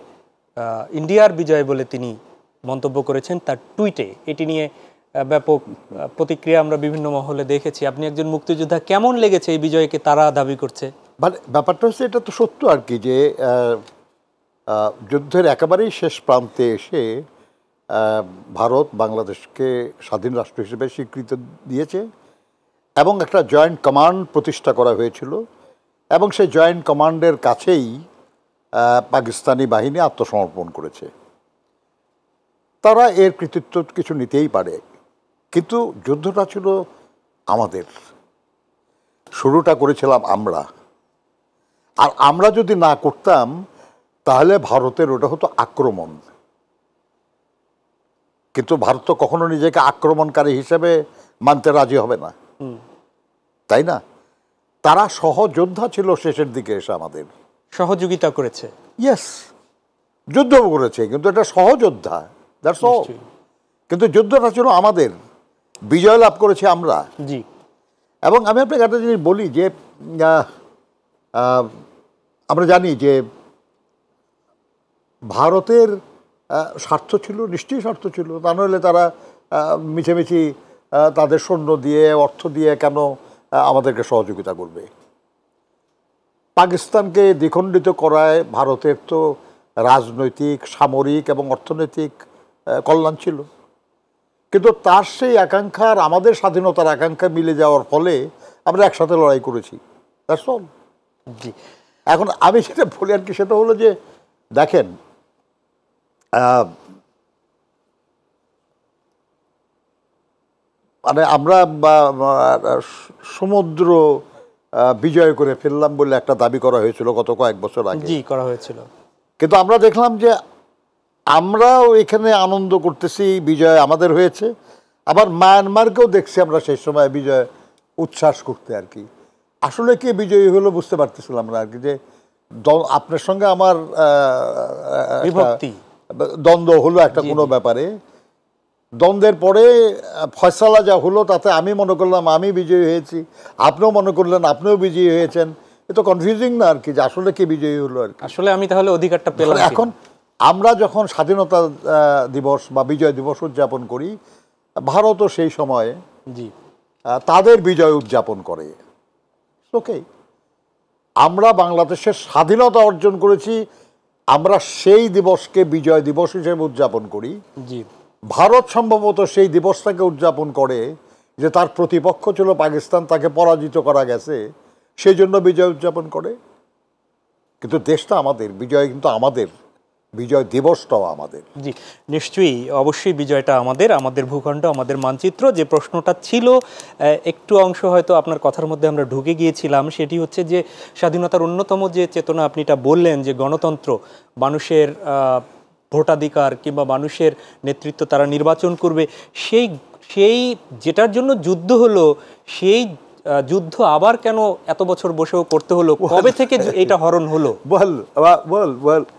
ইন্ডিয়ার বিজয় বলে তিনি মন্তব্য করেছেন তার টুইটে। এটি নিয়ে ব্যাপক প্রতিক্রিয়া আমরা বিভিন্ন মহলে দেখেছি। আপনি একজন মুক্তিযোদ্ধা, কেমন লেগেছে এই বিজয়কে তারা দাবি করছে? মানে ব্যাপারটা হচ্ছে, এটা তো সত্য আর কি, যে যুদ্ধের একেবারেই শেষ প্রান্তে এসে ভারত বাংলাদেশকে স্বাধীন রাষ্ট্র হিসেবে স্বীকৃতি দিয়েছে, এবং একটা জয়েন্ট কমান্ড প্রতিষ্ঠা করা হয়েছিল, এবং সেই জয়েন্ট কমান্ডের কাছেই পাকিস্তানি বাহিনী আত্মসমর্পণ করেছে। তারা এর কৃতিত্ব কিছু নিতেই পারে, কিন্তু যুদ্ধটা ছিল আমাদের, শুরুটা করেছিলাম আমরা, আর আমরা যদি না করতাম তাহলে ভারতের ওটা হতো আক্রমণ। কিন্তু ভারত তো কখনো নিজেকে আক্রমণকারী হিসেবে মানতে রাজি হবে না, তাই না? তারা সহযোদ্ধা ছিল শেষের দিকে এসে, আমাদের সহযোগিতা করেছে। ইয়েস, যুদ্ধ করেছে, কিন্তু এটা সহযোদ্ধা, দ্যাটস অল। কিন্তু যুদ্ধটা ছিল আমাদের, বিজয় লাভ করেছি আমরা। জি। এবং আমি আপনাকে একটা জিনিস বলি, যে আমরা জানি যে ভারতের স্বার্থ ছিল, নিশ্চয়ই স্বার্থ ছিল, তা নইলে তারা মিছেমিছি তাদের সৈন্য দিয়ে, অর্থ দিয়ে কেন আমাদেরকে সহযোগিতা করবে? পাকিস্তানকে দ্বিখণ্ডিত করায় ভারতের তো রাজনৈতিক, সামরিক এবং অর্থনৈতিক কল্যাণ ছিল, কিন্তু তার সেই আকাঙ্ক্ষা আর আমাদের স্বাধীনতার আকাঙ্ক্ষা মিলে যাওয়ার ফলে আমরা একসাথে লড়াই করেছি, দ্যাটস অল। জি। এখন আমি যেটা বলি আর কি, সেটা হলো যে দেখেন, মানে আমরা সমুদ্র বিজয় করে ফেললাম বলে একটা দাবি করা হয়েছিল গত কয়েক বছর আগে। জি, করা হয়েছিল। কিন্তু আমরা দেখলাম যে আমরাও এখানে আনন্দ করতেছি, বিজয় আমাদের হয়েছে, আবার মায়ানমারকেও দেখছি আমরা সেই সময় বিজয় উচ্ছ্বাস করতে আর কি। আসলে কে বিজয়ী হলো বুঝতে পারতেছিলাম না আর কি, যে আপনার সঙ্গে আমার দ্বন্দ্ব হলো একটা কোনো ব্যাপারে, দ্বন্দ্বের পরে ফয়সালা যা হলো তাতে আমি মনে করলাম আমি বিজয়ী হয়েছি, আপনিও মনে করলেন আপনিও বিজয়ী হয়েছেন। এ তো কনফিউজিং না আর কি, যে আসলে কে বিজয়ী হলো আর কি। আসলে আমি তাহলে অধিকারটা পেলাম। এখন আমরা যখন স্বাধীনতা দিবস বা বিজয় দিবস উদযাপন করি, ভারতও সেই সময়ে জি তাদের বিজয় উদযাপন করে। ওকে, আমরা বাংলাদেশের স্বাধীনতা অর্জন করেছি, আমরা সেই দিবসকে বিজয় দিবস হিসেবে উদযাপন করি। জি। ভারত সম্ভবত সেই দিবসটাকে উদযাপন করে যে তার প্রতিপক্ষ ছিল পাকিস্তান, তাকে পরাজিত করা গেছে, সেই জন্য বিজয় উদযাপন করে। কিন্তু দেশটা আমাদের, বিজয় কিন্তু আমাদের, বিজয় দিবসটাও আমাদের। জি, নিশ্চয়ই, অবশ্যই বিজয়টা আমাদের, আমাদের ভূখণ্ড, আমাদের মানচিত্র। যে প্রশ্নটা ছিল, একটু অংশ হয়তো আপনার কথার মধ্যে আমরা ঢুকে গিয়েছিলাম, সেটি হচ্ছে যে স্বাধীনতার অন্যতম যে চেতনা আপনি এটা বললেন, যে গণতন্ত্র, মানুষের ভোটাধিকার কিংবা মানুষের নেতৃত্ব তারা নির্বাচন করবে, সেই সেই যেটার জন্য যুদ্ধ হলো, সেই যুদ্ধ আবার কেন এত বছর বসেও করতে হলো? কবে থেকে এটা হরণ হলো?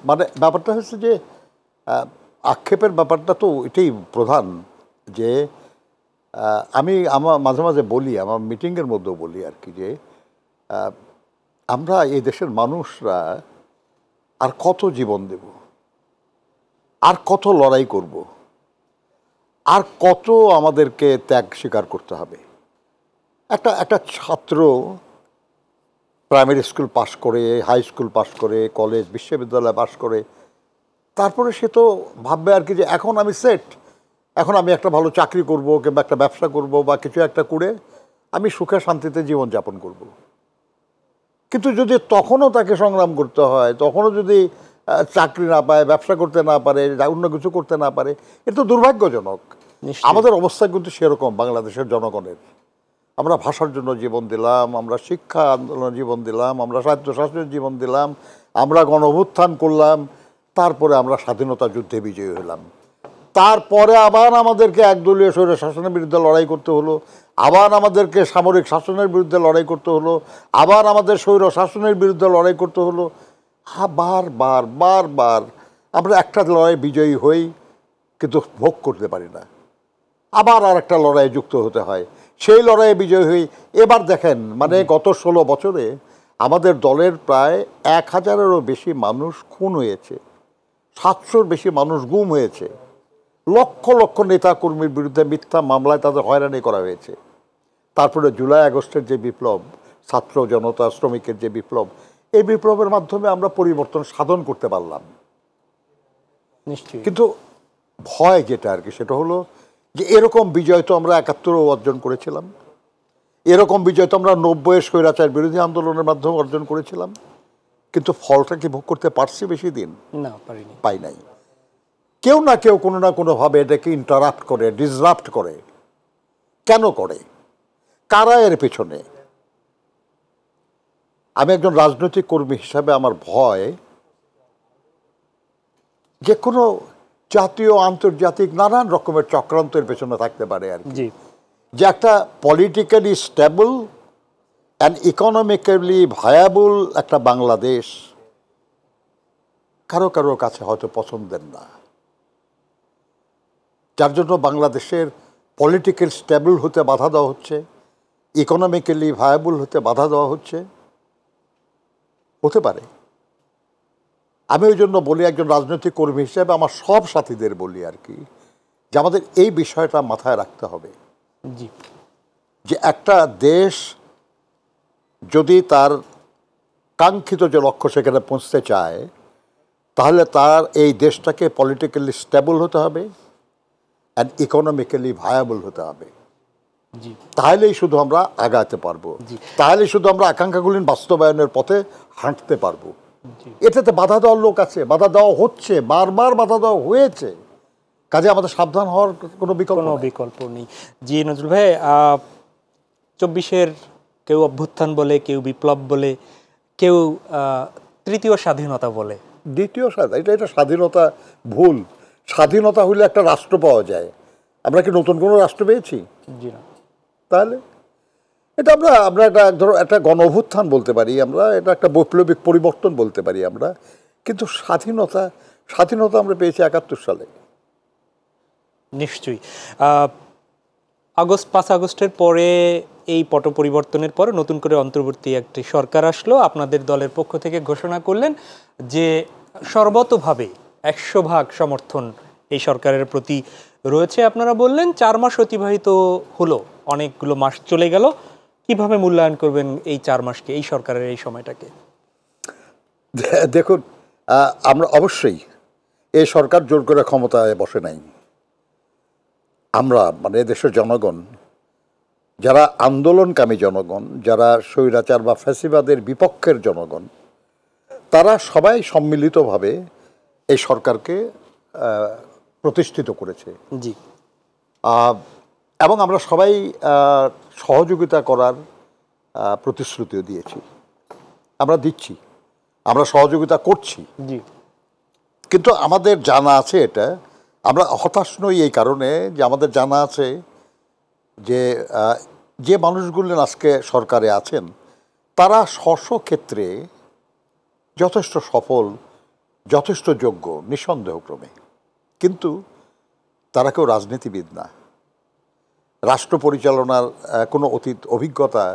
মানে ব্যাপারটা হচ্ছে যে আক্ষেপের ব্যাপারটা তো এটাই প্রধান, যে আমি আমার মাঝে মাঝে বলি, আমার মিটিংয়ের মধ্যেও বলি আর কি, যে আমরা এই দেশের মানুষরা আর কত জীবন দেব, আর কত লড়াই করব, আর কত আমাদেরকে ত্যাগ স্বীকার করতে হবে। একটা ছাত্র প্রাইমারি স্কুল পাশ করে, হাই স্কুল পাশ করে, কলেজ বিশ্ববিদ্যালয় পাশ করে, তারপরে সে তো ভাববে আর কি যে এখন আমি সেট, এখন আমি একটা ভালো চাকরি করব কিংবা একটা ব্যবসা করব বা কিছু একটা করে আমি সুখে শান্তিতে জীবনযাপন করব। কিন্তু যদি তখনও তাকে সংগ্রাম করতে হয়, তখনও যদি চাকরি না পায়, ব্যবসা করতে না পারে, অন্য কিছু করতে না পারে, এটা তো দুর্ভাগ্যজনক। আমাদের অবস্থা কিন্তু সেরকম বাংলাদেশের জনগণের। আমরা ভাষার জন্য জীবন দিলাম, আমরা শিক্ষা আন্দোলনে জীবন দিলাম, আমরা স্বায়ত্তশাসনের জীবন দিলাম, আমরা গণঅভ্যুত্থান করলাম, তারপরে আমরা স্বাধীনতা যুদ্ধে বিজয়ী হলাম। তারপরে আবার আমাদেরকে একদলীয় স্বৈর শাসনের বিরুদ্ধে লড়াই করতে হলো, আবার আমাদেরকে সামরিক শাসনের বিরুদ্ধে লড়াই করতে হলো, আবার আমাদের স্বৈর শাসনের বিরুদ্ধে লড়াই করতে হলো। বারবার বারবার আমরা একটা লড়াই বিজয়ী হই, কিন্তু ভোগ করতে পারি না, আবার আর একটা লড়াইয়ে যুক্ত হতে হয়, সেই লড়াইয়ে বিজয়ী হই। এবার দেখেন, মানে গত 16 বছরে আমাদের দলের প্রায় 1000-এরও বেশি মানুষ খুন হয়েছে, 700-র বেশি মানুষ গুম হয়েছে, লক্ষ লক্ষ নেতা কর্মীর বিরুদ্ধে মিথ্যা মামলায় তাদের হয়রানি করা হয়েছে। তারপরে জুলাই আগস্টের যে বিপ্লব, ছাত্র জনতা শ্রমিকের যে বিপ্লব, এই বিপ্লবের মাধ্যমে আমরা পরিবর্তন সাধন করতে পারলাম। নিশ্চয়ই। কিন্তু ভয় যেটা আর কি, সেটা হলো যে এরকম বিজয় তো আমরা 71-ও অর্জন করেছিলাম, এরকম বিজয় তো আমরা 90-এর স্বৈরাচার বিরোধী আন্দোলনের মাধ্যমে অর্জন করেছিলাম, কিন্তু ফলটা কি ভোগ করতে পারছি বেশি দিন? না, পারিনি, পাই নাই। কেউ না কেউ কোনো না কোনোভাবে এটাকে ইন্টারাপ্ট করে, ডিসরাপ্ট করে। কেন করে? কারা এর পেছনে? আমি একজন রাজনৈতিক কর্মী হিসাবে আমার ভয় যে কোনো জাতীয় আন্তর্জাতিক নানান রকমের চক্রান্তের পেছনে থাকতে পারে আর কি। যে একটা politically stable and economically viable একটা বাংলাদেশ কারো কারো কাছে হয়তো পছন্দের না, যার জন্য বাংলাদেশের পলিটিক্যাল স্টেবল হতে বাধা দেওয়া হচ্ছে, ইকোনমিক্যালি ভায়াবল হতে বাধা দেওয়া হচ্ছে। হতে পারে। আমি ওই জন্য বলি, একজন রাজনৈতিক কর্মী হিসেবে আমার সব সাথীদের বলি আর কি, যে আমাদের এই বিষয়টা মাথায় রাখতে হবে। জি, যে একটা দেশ যদি তার কাঙ্ক্ষিত যে লক্ষ্য সেখানে পৌঁছতে চায়, তাহলে তার এই দেশটাকে পলিটিক্যালি স্টেবল হতে হবে অ্যান্ড ইকোনমিক্যালি ভায়াবল হতে হবে। তাহলেই শুধু আমরা আগাতে পারবো, তাহলেই শুধু আমরা আকাঙ্ক্ষাগুলির বাস্তবায়নের পথে হাঁটতে পারবো। এটাতে বাধা দেওয়ার লোক আছে, বাধা দেওয়া হচ্ছে, বারবার বাধা দেওয়া হয়েছে, কাজে আমাদের সাবধান হওয়ার কোনো বিকল্প নেই। জি নজরুল ভাই, 24-এর কেউ অভ্যুত্থান বলে, কেউ বিপ্লব বলে, কেউ তৃতীয় স্বাধীনতা বলে। দ্বিতীয় স্বাধীনতা, এটা স্বাধীনতা ভুল। স্বাধীনতা হলে একটা রাষ্ট্র পাওয়া যায়। আমরা কি নতুন কোনো রাষ্ট্র পেয়েছি? জি না। তাহলে এটা আমরা একটা গণ অভ্যুত্থান বলতে পারি, আমরা এটা একটা বৈপ্লবিক পরিবর্তন বলতে পারি আমরা, কিন্তু স্বাধীনতা আমরা পেয়েছি 71 সালে। নিশ্চয়ই। 5 আগস্টের পরে এই পট পরিবর্তনের পরে নতুন করে অন্তর্বর্তী একটি সরকার আসলো, আপনাদের দলের পক্ষ থেকে ঘোষণা করলেন যে সর্বতোভাবে 100% সমর্থন এই সরকারের প্রতি রয়েছে। আপনারা বললেন 4 মাস অতিবাহিত হলো, অনেকগুলো মাস চলে গেল, কিভাবে মূল্যায়ন করবেন এই 4 মাসকে, এই সরকারের এই সময়টাকে? দেখুন, আমরা অবশ্যই এই সরকার জোর করে ক্ষমতায় বসে নাই। আমরা মানে দেশের জনগণ, যারা আন্দোলনকামী জনগণ, যারা স্বৈরাচার বা ফ্যাসিবাদের বিপক্ষের জনগণ, তারা সবাই সম্মিলিতভাবে এই সরকারকে প্রতিষ্ঠিত করেছে। জি, এবং আমরা সবাই সহযোগিতা করার প্রতিশ্রুতিও দিয়েছি, আমরা দিচ্ছি, আমরা সহযোগিতা করছি। জি, কিন্তু আমাদের জানা আছে, এটা আমরা হতাশ নই এই কারণে যে আমাদের জানা আছে যে যে মানুষগুলো আজকে সরকারে আছেন তারা স্ব ক্ষেত্রে যথেষ্ট সফল, যথেষ্ট যোগ্য, নিঃসন্দেহক্রমে, কিন্তু তারা কেউ রাজনীতিবিদ না। রাষ্ট্র পরিচালনার কোনো অতীত অভিজ্ঞতা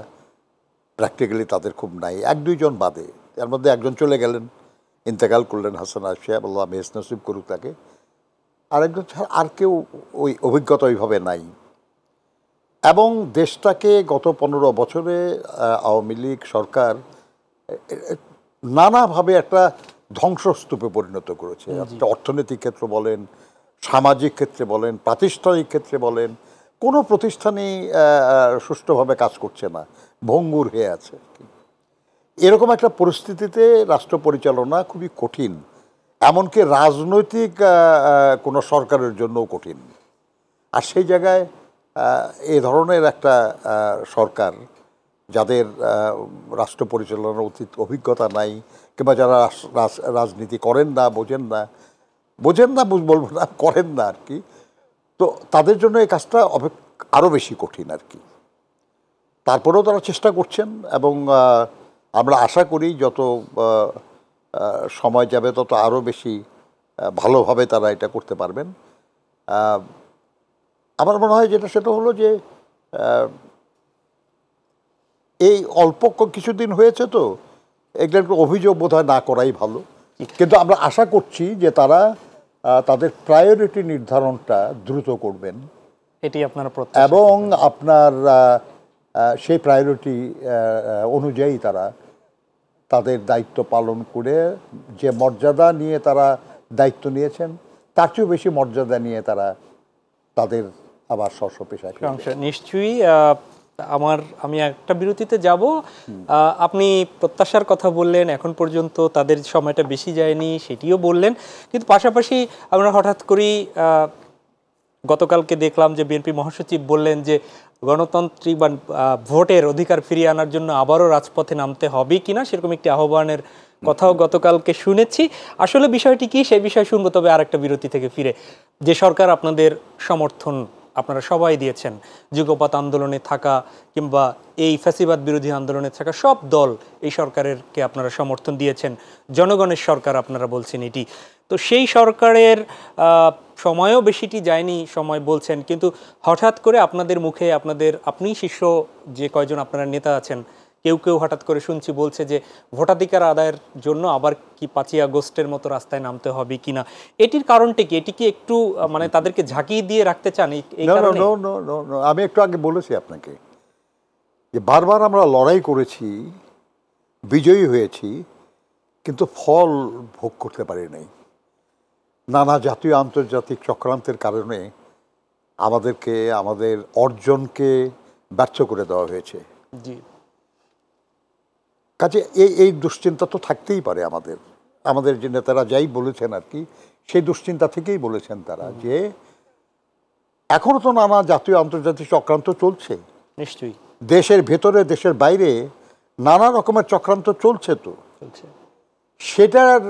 প্র্যাকটিক্যালি তাদের খুব নাই, এক দুইজন বাদে। এর মধ্যে একজন চলে গেলেন, ইন্তেকাল করলেন, হাসান আশিয়াব, আল্লাহ মেহস নসিব করুক তাকে। আরেকজন ছাড়া আর কেউ ওই অভিজ্ঞতা ওইভাবে নাই। এবং দেশটাকে গত 15 বছরে আওয়ামী লীগ সরকার নানাভাবে একটা ধ্বংসস্তূপে পরিণত করেছে। একটা অর্থনৈতিক ক্ষেত্র বলেন, সামাজিক ক্ষেত্রে বলেন, প্রাতিষ্ঠানিক ক্ষেত্রে বলেন, কোনো প্রতিষ্ঠানই সুষ্ঠুভাবে কাজ করছে না, ভঙ্গুর হয়ে আছে। এরকম একটা পরিস্থিতিতে রাষ্ট্র পরিচালনা খুবই কঠিন, এমনকি রাজনৈতিক কোনো সরকারের জন্যও কঠিন। আর সেই জায়গায় এই ধরনের একটা সরকার, যাদের রাষ্ট্র পরিচালনার অতীত অভিজ্ঞতা নাই, কিংবা যারা রাজনীতি করেন না, বোঝেন না বলবো না, করেন না আর কি, তো তাদের জন্য এই কাজটা আরও বেশি কঠিন আর কি। তারপরেও তারা চেষ্টা করছেন এবং আমরা আশা করি যত সময় যাবে তত আরও বেশি ভালোভাবে তারা এটা করতে পারবেন। আমার মনে হয় যেটা সেটা হলো যে এই অল্প কিছুদিন হয়েছে, তো এগুলো একটু অভিযোগ বোধহয় না করাই ভালো। কিন্তু আমরা আশা করছি যে তারা তাদের প্রায়োরিটি নির্ধারণটা দ্রুত করবেন, এটি আপনারা এবং আপনার সেই প্রায়োরিটি অনুযায়ী তারা তাদের দায়িত্ব পালন করে যে মর্যাদা নিয়ে তারা দায়িত্ব নিয়েছেন তার চেয়েও বেশি মর্যাদা নিয়ে তারা তাদের আবার স্ব পেশায় নিশ্চয়ই। আমি একটা বিরতিতে যাব। আপনি প্রত্যাশার কথা বললেন, এখন পর্যন্ত তাদের সময়টা বেশি যায়নি সেটিও বললেন, কিন্তু পাশাপাশি আমরা হঠাৎ করেই গতকালকে দেখলাম যে বিএনপি মহাসচিব বললেন যে গণতান্ত্রিক বা ভোটের অধিকার ফিরিয়ে আনার জন্য আবারও রাজপথে নামতে হবে কিনা, সেরকম একটি আহ্বানের কথাও গতকালকে শুনেছি। আসলে বিষয়টি কি, সেই বিষয় শুনবো, তবে আরেকটা বিরতি থেকে ফিরে। যে সরকার আপনাদের সমর্থন আপনারা সবাই দিয়েছেন, যুগপৎ আন্দোলনে থাকা কিংবা এই ফ্যাসিবাদ বিরোধী আন্দোলনে থাকা সব দল এই সরকারেরকে আপনারা সমর্থন দিয়েছেন, জনগণের সরকার আপনারা বলছেন এটি। তো সেই সরকারের সময়ও বেশিটি যায়নি সময় বলছেন, কিন্তু হঠাৎ করে আপনাদের মুখে আপনি শীর্ষ যে কয়জন আপনারা নেতা আছেন, কেউ কেউ হঠাৎ করে শুনছি বলছে যে ভোটাধিকার আদায়ের জন্য আবার কি 5ই আগস্টের মতো রাস্তায় নামতে হবে কিনা। এটির কারণটা কি? এটি কি একটু মানে তাদেরকে ঝাঁকিয়ে দিয়ে রাখতে চান এই কারণে? আমি একটু আগে বলেছি আপনাকে যে বারবার আমরা লড়াই করেছি, বিজয়ী হয়েছি, কিন্তু ফল ভোগ করতে পারি নাই। নানা জাতীয় আন্তর্জাতিক চক্রান্তের কারণে আমাদেরকে আমাদের অর্জনকে ব্যর্থ করে দেওয়া হয়েছে। জি, কাজে এই দুশ্চিন্তা তো থাকতেই পারে আমাদের যে নেতারা যাই বলেছেন আর কি, সেই দুশ্চিন্তা থেকেই বলেছেন তারা যে এখনো তো নানা জাতীয় আন্তর্জাতিক চক্রান্ত চলছে। নিশ্চয়ই দেশের ভেতরে দেশের বাইরে নানা রকমের চক্রান্ত চলছে, তো সেটার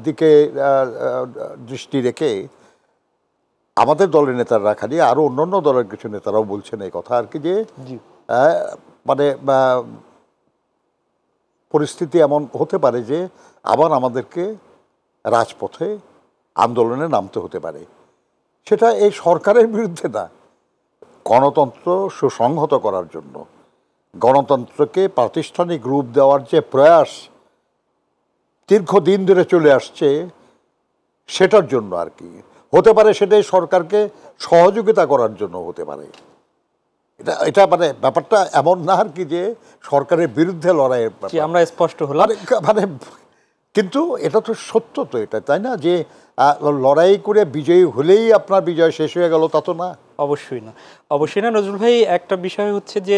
দিকে দৃষ্টি রেখে আমাদের দলের নেতারা খালি, আরও অন্যান্য দলের কিছু নেতারাও বলছেন এই কথা আর কি, যে মানে পরিস্থিতি এমন হতে পারে যে আবার আমাদেরকে রাজপথে আন্দোলনে নামতে হতে পারে। সেটা এই সরকারের বিরুদ্ধে না, গণতন্ত্র সুসংহত করার জন্য, গণতন্ত্রকে প্রাতিষ্ঠানিক রূপ দেওয়ার যে প্রয়াস দীর্ঘদিন ধরে চলে আসছে সেটার জন্য আর কি হতে পারে। সেটাই সরকারকে সহযোগিতা করার জন্য হতে পারে। এটা মানে ব্যাপারটা এমন না আর কি যে সরকারের বিরুদ্ধে লড়াইয়ের ব্যাপার, আমরা স্পষ্ট হলাম। মানে কিন্তু এটা তো সত্য, তো এটা তাই না যে লড়াই করে বিজয়ী হলেই আপনার বিজয় শেষ হয়ে গেল, তা তো না। অবশ্যই না, অবশ্যই না। নজরুল ভাই, একটা বিষয় হচ্ছে যে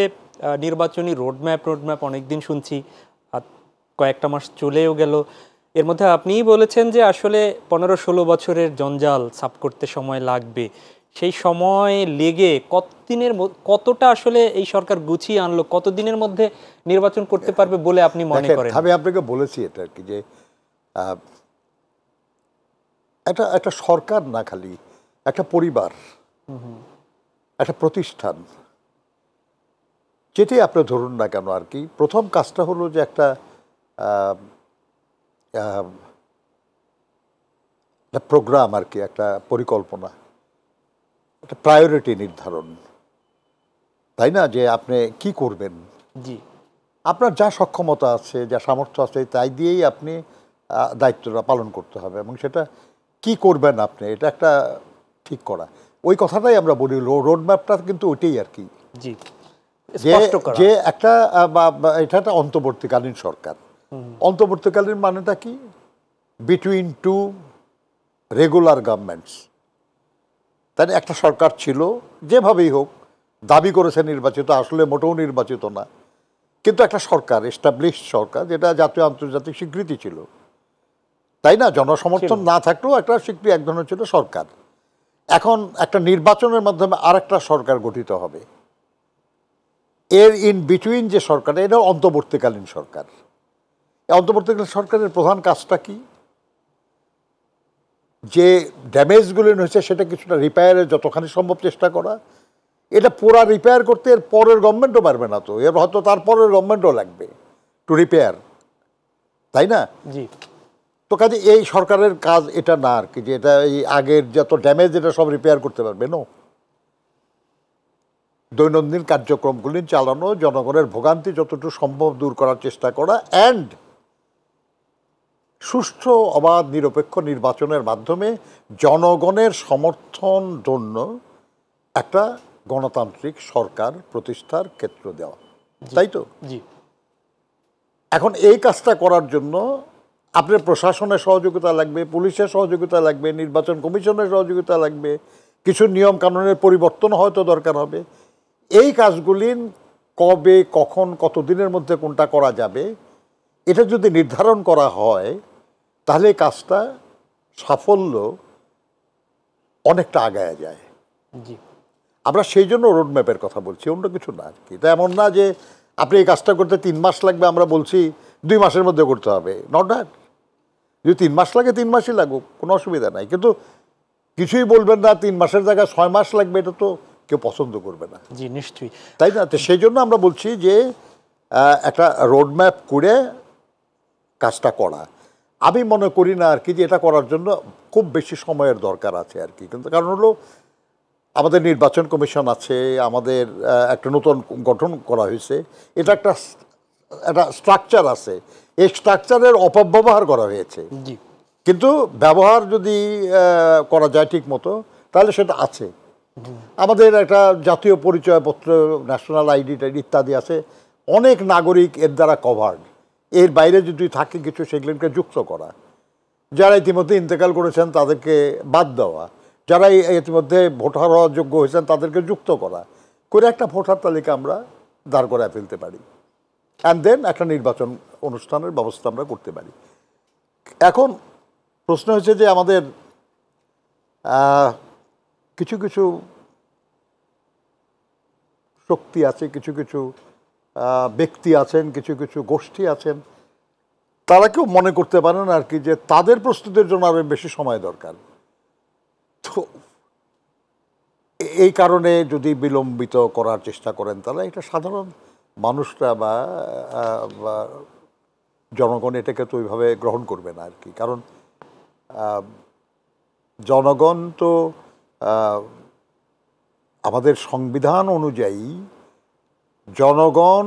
নির্বাচনী রোডম্যাপ অনেকদিন শুনছি, কয়েকটা মাস চলেও গেল, এর মধ্যে আপনিই বলেছেন যে আসলে 15-16 বছরের জঞ্জাল সাফ করতে সময় লাগবে। সেই সময় লেগে কতটা আসলে এই সরকার গুছিয়ে আনলো, কতদিনের মধ্যে নির্বাচন করতে পারবে বলে আপনি মনে করেন? আমি আপনাকে বলেছি এটা আর কি, যে একটা সরকার না, খালি একটা পরিবার, একটা প্রতিষ্ঠান, যেটাই আপনি ধরুন না কেন আর কি, প্রথম কাজটা হলো যে একটা প্রোগ্রাম আর কি, একটা পরিকল্পনা, একটা প্রায়োরিটি নির্ধারণ, তাই না? যে আপনি কি করবেন, জি, আপনার যা সক্ষমতা আছে, যা সামর্থ্য আছে, তাই দিয়েই আপনি দায়িত্বটা পালন করতে হবে, এবং সেটা কি করবেন আপনি, এটা একটা ঠিক করা। ওই কথাটাই আমরা বলি, রোড ম্যাপটা কিন্তু ওইটাই আর কি, জি, যে একটা এটা একটা অন্তর্বর্তীকালীন সরকার। অন্তর্বর্তীকালীন মানেটা কি? Between two regular governments. তাই একটা সরকার ছিল, যেভাবেই হোক, দাবি করেছে নির্বাচিত, আসলে মোটেও নির্বাচিত না, কিন্তু একটা সরকার, এস্টাবলিশড সরকার, যেটা জাতীয় আন্তর্জাতিক স্বীকৃতি ছিল, তাই না? জনসমর্থন না থাকলেও একটা স্বীকৃতি, এক ধরনের ছিল সরকার। এখন একটা নির্বাচনের মাধ্যমে আর একটা সরকার গঠিত হবে, এর ইন বিটুইন যে সরকার, এটা অন্তর্বর্তীকালীন সরকার। অন্তর্বর্তীকালীন সরকারের প্রধান কাজটা কি? যে ড্যামেজগুলো হয়েছে সেটা কিছুটা রিপেয়ারের যতখানি সম্ভব চেষ্টা করা। এটা পুরা রিপেয়ার করতে এর পরের গভর্নমেন্টও পারবে না, তো এর হয়তো তারপরের গভর্নমেন্টও লাগবে টু রিপেয়ার, তাই না? জি। তো কাজে এই সরকারের কাজ এটা না আর কি, যে এটা এই আগের যত ড্যামেজ এটা সব রিপেয়ার করতে পারবে না। দৈনন্দিন কার্যক্রমগুলি চালানো, জনগণের ভোগান্তি যতটুকু সম্ভব দূর করার চেষ্টা করা, অ্যান্ড সুষ্ঠু অবাধ নিরপেক্ষ নির্বাচনের মাধ্যমে জনগণের সমর্থন জন্য একটা গণতান্ত্রিক সরকার প্রতিষ্ঠার ক্ষেত্র দেওয়া, তাই তো? জি। এখন এই কাজটা করার জন্য আপনার প্রশাসনের সহযোগিতা লাগবে, পুলিশের সহযোগিতা লাগবে, নির্বাচন কমিশনের সহযোগিতা লাগবে, কিছু নিয়ম কানুনের পরিবর্তন হয়তো দরকার হবে। এই কাজগুলি কবে, কখন, কতদিনের মধ্যে কোনটা করা যাবে, এটা যদি নির্ধারণ করা হয়, তাহলে এই কাজটা সাফল্য অনেকটা আগায় যায়। জি। আমরা সেই জন্য রোডম্যাপের কথা বলছি, অন্য কিছু না আর কি। এটা এমন না যে আপনি এই কাজটা করতে 3 মাস লাগবে, আমরা বলছি 2 মাসের মধ্যে করতে হবে, নট দ্যাট। যদি 3 মাস লাগে 3 মাসই লাগুক, কোনো অসুবিধা নাই, কিন্তু কিছুই বলবেন না 3 মাসের জায়গায় 6 মাস লাগবে, এটা তো কেউ পছন্দ করবে না। জি, নিশ্চয়ই, তাই না? তো সেই জন্য আমরা বলছি যে একটা রোডম্যাপ করে কাজটা করা। আমি মনে করি না আর কি যে এটা করার জন্য খুব বেশি সময়ের দরকার আছে আর কি, কিন্তু কারণ হলো আমাদের নির্বাচন কমিশন আছে, আমাদের একটা নতুন গঠন করা হয়েছে, এটা একটা স্ট্রাকচার আছে, এই স্ট্রাকচারের অপব্যবহার করা হয়েছে। জি, কিন্তু ব্যবহার যদি করা যায় ঠিক মতো, তাহলে সেটা আছে। আমাদের একটা জাতীয় পরিচয়পত্র, ন্যাশনাল আইডি টাইডি ইত্যাদি আছে, অনেক নাগরিক এর দ্বারা কভার্ড। এর বাইরে যদি থাকে কিছু, সেগুলোকে যুক্ত করা, যারা ইতিমধ্যে ইন্তেকাল করেছেন তাদেরকে বাদ দেওয়া, যারা ইতিমধ্যে ভোটার হওয়ার যোগ্য হয়েছেন তাদেরকে যুক্ত করা, করে একটা ভোটার তালিকা আমরা দাঁড় করায় ফেলতে পারি, অ্যান্ড দেন একটা নির্বাচন অনুষ্ঠানের ব্যবস্থা আমরা করতে পারি। এখন প্রশ্ন হচ্ছে যে আমাদের কিছু কিছু শক্তি আছে, কিছু কিছু ব্যক্তি আছেন, কিছু কিছু গোষ্ঠী আছেন, তারা কেউ মনে করতে পারেন আর কি যে তাদের প্রস্তুতির জন্য আরো বেশি সময় দরকার। তো এই কারণে যদি বিলম্বিত করার চেষ্টা করেন, তাহলে এটা সাধারণ মানুষরা বা জনগণ এটাকে তো ওইভাবে গ্রহণ করবে না আর কি। কারণ জনগণ তো আমাদের সংবিধান অনুযায়ী জনগণ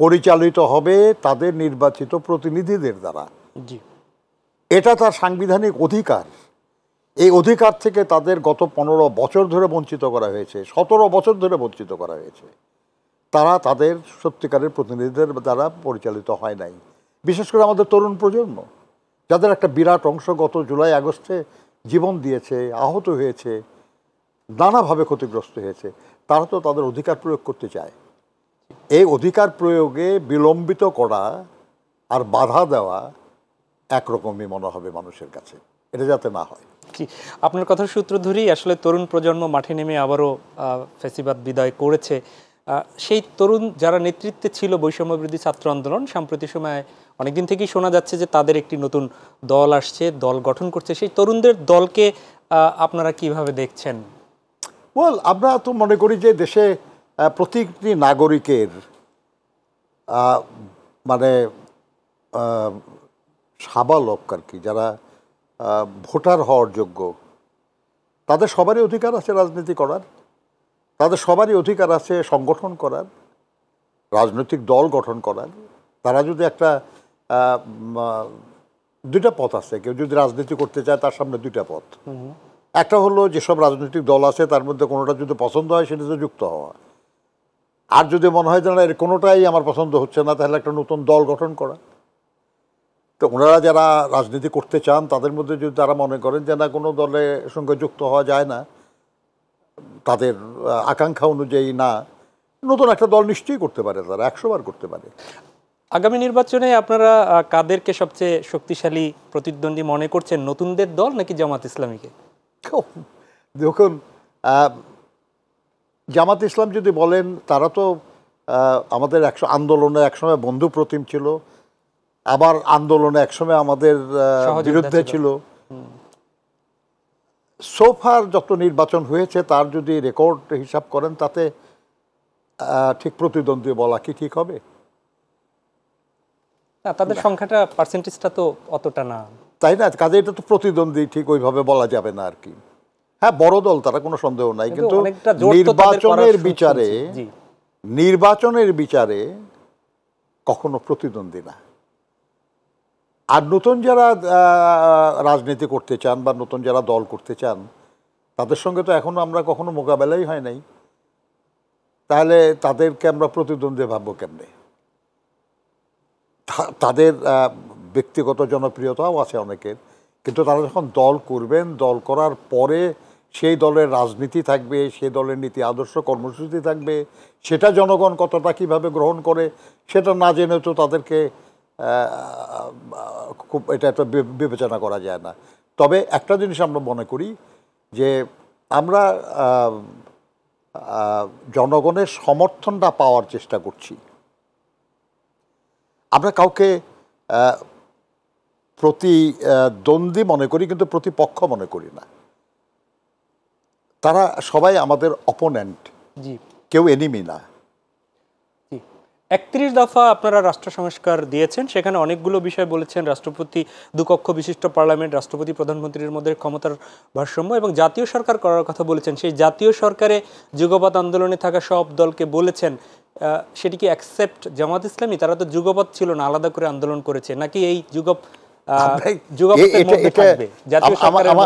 পরিচালিত হবে তাদের নির্বাচিত প্রতিনিধিদের দ্বারা। জি, এটা তার সাংবিধানিক অধিকার। এই অধিকার থেকে তাদের গত 15 বছর ধরে বঞ্চিত করা হয়েছে, 17 বছর ধরে বঞ্চিত করা হয়েছে। তারা তাদের সত্যিকারের প্রতিনিধিদের দ্বারা পরিচালিত হয় নাই। বিশেষ করে আমাদের তরুণ প্রজন্ম, যাদের একটা বিরাট অংশ গত জুলাই আগস্টে জীবন দিয়েছে, আহত হয়েছে, নানাভাবে ক্ষতিগ্রস্ত হয়েছে, তারা তো তাদের অধিকার প্রয়োগ করতে চায়। এই অধিকার প্রয়োগে বিলম্বিত করা আর বাধা দেওয়া একরকমই মনে হবে মানুষের কাছে, এটা যাতে না হয়। জি, আপনার কথার সূত্র ধরেই আসলে তরুণ প্রজন্ম মাঠে নেমে আবারও ফ্যাসিবাদ বিদায় করেছে। সেই তরুণ যারা নেতৃত্বে ছিল বৈষম্য বিরোধী ছাত্র আন্দোলন, সাম্প্রতিক সময়ে অনেকদিন থেকেই শোনা যাচ্ছে যে তাদের একটি নতুন দল আসছে, দল গঠন করছে। সেই তরুণদের দলকে আপনারা কিভাবে দেখছেন? ওয়েল, আমরা তো মনে করি যে দেশে প্রতিটি নাগরিকের মানে সাবালক আর কি, যারা ভোটার হওয়ার যোগ্য, তাদের সবারই অধিকার আছে রাজনীতি করার, তাদের সবারই অধিকার আছে সংগঠন করার, রাজনৈতিক দল গঠন করার। তারা যদি একটা দুইটা পথ আছে, কেউ যদি রাজনীতি করতে চায় তার সামনে দুইটা পথ। একটা হলো যেসব রাজনৈতিক দল আছে তার মধ্যে কোনোটা যদি পছন্দ হয় সেটাতে যুক্ত হওয়া, আর যদি মনে হয় যে না এর কোনোটাই আমার পছন্দ হচ্ছে না তাহলে একটা নতুন দল গঠন করা। তো ওনারা যারা রাজনীতি করতে চান তাদের মধ্যে যদি তারা মনে করেন যে না কোনো দলের সঙ্গে যুক্ত হওয়া যায় না, তাদের আকাঙ্ক্ষা অনুযায়ী না, নতুন একটা দল নিশ্চয়ই করতে পারে, তারা 100 বার করতে পারে। আগামী নির্বাচনে আপনারা কাদেরকে সবচেয়ে শক্তিশালী প্রতিদ্বন্দ্বী মনে করছেন, নতুনদের দল নাকি জামাত ইসলামীকে? দেখুন, জামাত ইসলাম যদি বলেন, তারা তো আমাদের আন্দোলনে একসময় বন্ধু প্রতিম ছিল, আবার আন্দোলনে একসময় আমাদের বিরুদ্ধে ছিল। সোফার যত নির্বাচন হয়েছে তার যদি রেকর্ড হিসাব করেন তাতে ঠিক প্রতিদ্বন্দ্বী বলা কি ঠিক হবে? না, তাদের সংখ্যাটা, পার্সেন্টেজটা তো অতটা না, তাই না? কাজে এটা তো প্রতিদ্বন্দ্বী ঠিক ওইভাবে বলা যাবে না আর কি। হ্যাঁ, বড় দল তারা, কোনো সন্দেহ নাই, কিন্তু নির্বাচনের বিচারে কখনো প্রতিদ্বন্দ্বী না। আর নতুন যারা রাজনীতি করতে চান বা নতুন যারা দল করতে চান তাদের সঙ্গে তো এখনো আমরা কখনো মোকাবেলাই হয় নাই, তাহলে তাদেরকে আমরা প্রতিদ্বন্দ্বী ভাববো কেমনে? তাদের ব্যক্তিগত জনপ্রিয়তাও আছে অনেকের, কিন্তু তারা যখন দল করবেন, দল করার পরে সেই দলের রাজনীতি থাকবে, সেই দলের নীতি আদর্শ কর্মসূচি থাকবে, সেটা জনগণ কতটা কীভাবে গ্রহণ করে সেটা না জেনে তো তাদেরকে খুব এটা একটা বিবেচনা করা যায় না। তবে একটা জিনিস আমরা মনে করি যে আমরা জনগণের সমর্থনটা পাওয়ার চেষ্টা করছি। আমরা কাউকে প্রতিদ্বন্দ্বী মনে করি, কিন্তু প্রতিপক্ষ মনে করি না। তারা সবাই আমাদের অপোনেন্ট, কেউ এনিমি না। 31 দফা আপনারা রাষ্ট্র সংস্কার দিয়েছেন, সেখানে অনেকগুলো বিষয় বলেছেন। রাষ্ট্রপতি, দুকক্ষ বিশিষ্ট পার্লামেন্ট, রাষ্ট্রপতি প্রধানমন্ত্রীর মধ্যে ক্ষমতার ভারসাম্য এবং জাতীয় সরকার করার কথা বলেছেন। সেই জাতীয় সরকারে যুগপৎ আন্দোলনে থাকা সব দলকে বলেছেন, সেটি কি অ্যাকসেপ্ট জামাত ইসলামী? তারা তো যুগপৎ ছিল না, আলাদা করে আন্দোলন করেছে, নাকি এই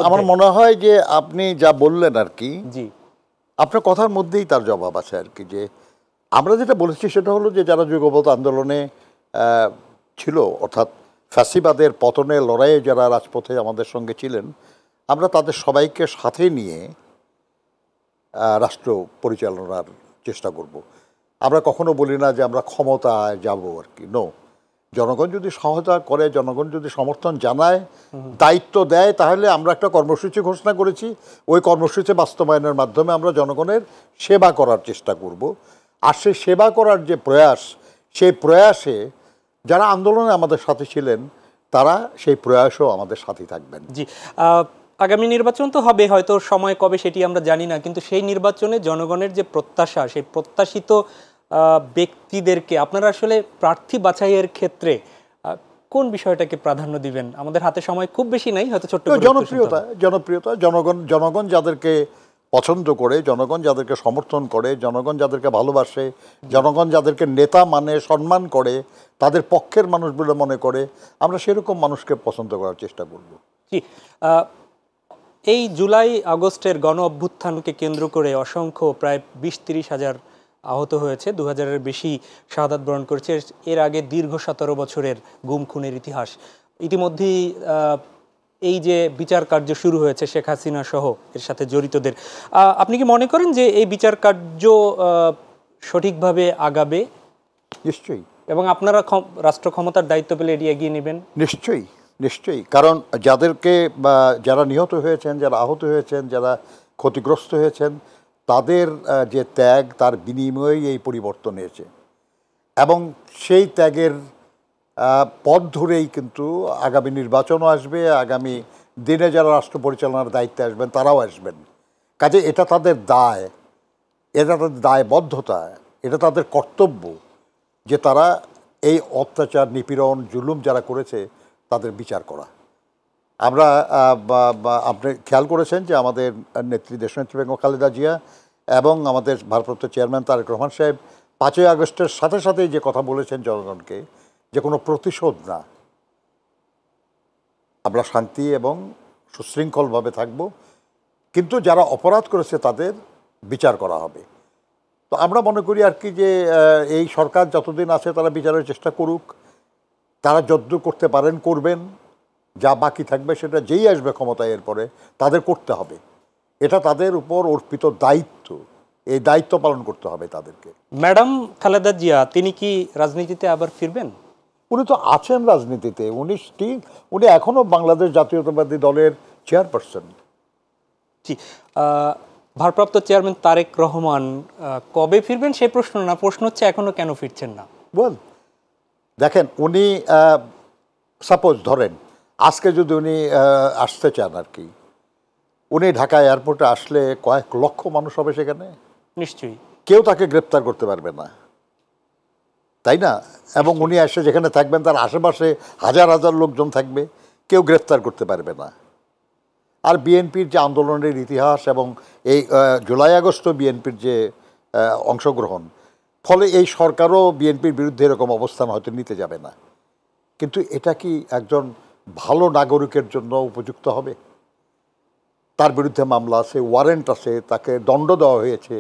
আমার মনে হয় যে আপনি যা বললেন আর কি, জি, আপনার কথার মধ্যেই তার জবাব আছে আর কি। যে আমরা যেটা বলেছি সেটা হলো যে যারা যুগপৎ আন্দোলনে ছিল, অর্থাৎ ফ্যাসিবাদের পতনের লড়াইয়ে যারা রাজপথে আমাদের সঙ্গে ছিলেন, আমরা তাদের সবাইকে সাথে নিয়ে রাষ্ট্র পরিচালনার চেষ্টা করব। আমরা কখনো বলি না যে আমরা ক্ষমতায় যাব আর কি, নো। জনগণ যদি সহায়তা করে, জনগণ যদি সমর্থন জানায়, দায়িত্ব দেয়, তাহলে আমরা একটা কর্মসূচি ঘোষণা করেছি। ওই কর্মসূচি বাস্তবায়নের মাধ্যমে আমরা জনগণের সেবা করার চেষ্টা করব। আর সেই সেবা করার যে প্রয়াস, সেই প্রয়াসে যারা আন্দোলনে আমাদের সাথে ছিলেন তারা সেই প্রয়াসও আমাদের সাথে থাকবেন। জি, আগামী নির্বাচন তো হবে, হয়তো সময় কবে সেটি আমরা জানি না, কিন্তু সেই নির্বাচনে জনগণের যে প্রত্যাশা, সেই প্রত্যাশিত ব্যক্তিদেরকে আপনারা আসলে প্রার্থী বাছাইয়ের ক্ষেত্রে কোন বিষয়টাকে প্রাধান্য দিবেন? আমাদের হাতে সময় খুব বেশি নাই, হয়তো ছোট্ট জনপ্রিয়তা। জনগণ যাদেরকে পছন্দ করে, জনগণ যাদেরকে সমর্থন করে, জনগণ যাদেরকে ভালোবাসে, জনগণ যাদেরকে নেতা মানে সম্মান করে, তাদের পক্ষের মানুষ বলে মনে করে, আমরা সেরকম মানুষকে পছন্দ করার চেষ্টা করব। জি, এই জুলাই আগস্টের গণ অভ্যুত্থানকে কেন্দ্র করে অসংখ্য, প্রায় 20-30 হাজার আহত হয়েছে, 2000-এর বেশি শাহাদাত বরণ করেছে। এর আগে দীর্ঘ 17 বছরের গুম খুনের ইতিহাস। ইতিমধ্যেই এই যে বিচার কার্য শুরু হয়েছে শেখ হাসিনা সহ এর সাথে জড়িতদের, আপনি কি মনে করেন যে এই বিচার কার্য সঠিকভাবে আগাবে? নিশ্চয়ই। এবং আপনারা রাষ্ট্র ক্ষমতার দায়িত্ব পেলে এটি এগিয়ে নেবেন? নিশ্চয়ই। নিশ্চয়ই, কারণ যাদেরকে বা যারা নিহত হয়েছেন, যারা আহত হয়েছেন, যারা ক্ষতিগ্রস্ত হয়েছেন, তাদের যে ত্যাগ, তার বিনিময়েই এই পরিবর্তন এসেছে। এবং সেই ত্যাগের পথ ধরেই কিন্তু আগামী নির্বাচনও আসবে, আগামী দিনে যারা রাষ্ট্র পরিচালনার দায়িত্বে আসবেন তারাও আসবেন। কাজে এটা তাদের দায়, এটা তাদের দায়বদ্ধতা, এটা তাদের কর্তব্য যে তারা এই অত্যাচার, নিপীড়ন, জুলুম যারা করেছে তাদের বিচার করা। আমরা আপনি খেয়াল করেছেন যে আমাদের নেত্রী, দেশনেত্রী বেগম খালেদা জিয়া এবং আমাদের ভারপ্রাপ্ত চেয়ারম্যান তারেক রহমান সাহেব 5ই আগস্টের সাথে সাথেই যে কথা বলেছেন জনগণকে, যে কোনো প্রতিশোধ না, আমরা শান্তি এবং সুশৃঙ্খলভাবে থাকব, কিন্তু যারা অপরাধ করেছে তাদের বিচার করা হবে। তো আমরা মনে করি আর কি যে এই সরকার যতদিন আছে তারা বিচারের চেষ্টা করুক, তারা যতদূর করতে পারেন করবেন, যা বাকি থাকবে সেটা যেই আসবে ক্ষমতায় এরপরে তাদের করতে হবে। এটা তাদের উপর অর্পিত দায়িত্ব, এই দায়িত্ব পালন করতে হবে তাদেরকে। ম্যাডাম খালেদা জিয়া তিনি কি রাজনীতিতে আবার ফিরবেন? উনি তো আছেন রাজনীতিতে, উনি এখনও বাংলাদেশ জাতীয়তাবাদী দলের চেয়ারপারসন। জি, ভারপ্রাপ্ত চেয়ারম্যান তারেক রহমান কবে ফিরবেন সে প্রশ্ন না, প্রশ্ন হচ্ছে এখনো কেন ফিরছেন না। বল, দেখেন উনি সাপোজ ধরেন আজকে যদি উনি আসতে চান আর কি, উনি ঢাকা এয়ারপোর্টে আসলে কয়েক লক্ষ মানুষ হবে সেখানে, নিশ্চয়ই কেউ তাকে গ্রেপ্তার করতে পারবে না, তাই না? এবং উনি এসে যেখানে থাকবেন তার আশেপাশে হাজার হাজার লোকজন থাকবে, কেউ গ্রেপ্তার করতে পারবে না। আর বিএনপির যে আন্দোলনের ইতিহাস এবং এই জুলাই আগস্ট বিএনপির যে অংশগ্রহণ, ফলে এই সরকারও বিএনপির বিরুদ্ধে এরকম অবস্থান হয়তো নিতে যাবে না। কিন্তু এটা কি একজন ভালো নাগরিকের জন্য উপযুক্ত হবে? তার বিরুদ্ধে মামলা আছে, ওয়ারেন্ট আছে, তাকে দণ্ড দেওয়া হয়েছে।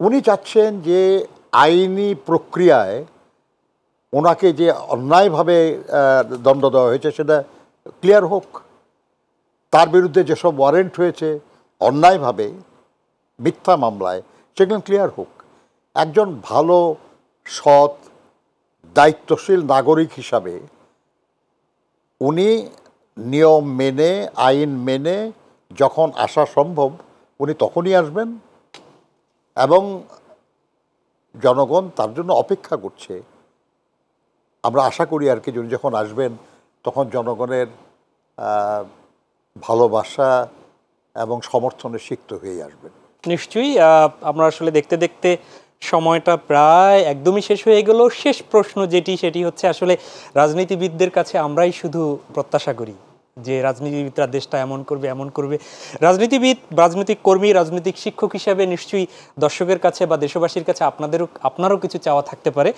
উনি চাচ্ছেন যে আইনি প্রক্রিয়ায় ওনাকে যে অন্যায়ভাবে দণ্ড দেওয়া হয়েছে সেটা ক্লিয়ার হোক, তার বিরুদ্ধে যেসব ওয়ারেন্ট হয়েছে অন্যায়ভাবে মিথ্যা মামলায় সেগুলো ক্লিয়ার হোক। একজন ভালো, সৎ, দায়িত্বশীল নাগরিক হিসাবে উনি নিয়ম মেনে, আইন মেনে যখন আসা সম্ভব উনি তখনই আসবেন, এবং জনগণ তার জন্য অপেক্ষা করছে। আমরা আশা করি আর কি উনি যখন আসবেন তখন জনগণের ভালোবাসা এবং সমর্থনে সিক্ত হয়ে আসবেন। নিশ্চয়ই, আমরা আসলে দেখতে দেখতে সময়টা প্রায় একদমই শেষ হয়ে গেল। শেষ প্রশ্ন সেটি হচ্ছে আসলে রাজনীতিবিদদের কাছে আমরাই শুধু প্রত্যাশা করি যে রাজনীতিবিদরা দেশটা এমন করবে। রাজনীতিবিদ, রাজনৈতিক কর্মী, রাজনৈতিক শিক্ষক হিসাবে নিশ্চয়ই দর্শকের কাছে বা দেশবাসীর কাছে আপনারও কিছু চাওয়া থাকতে পারে।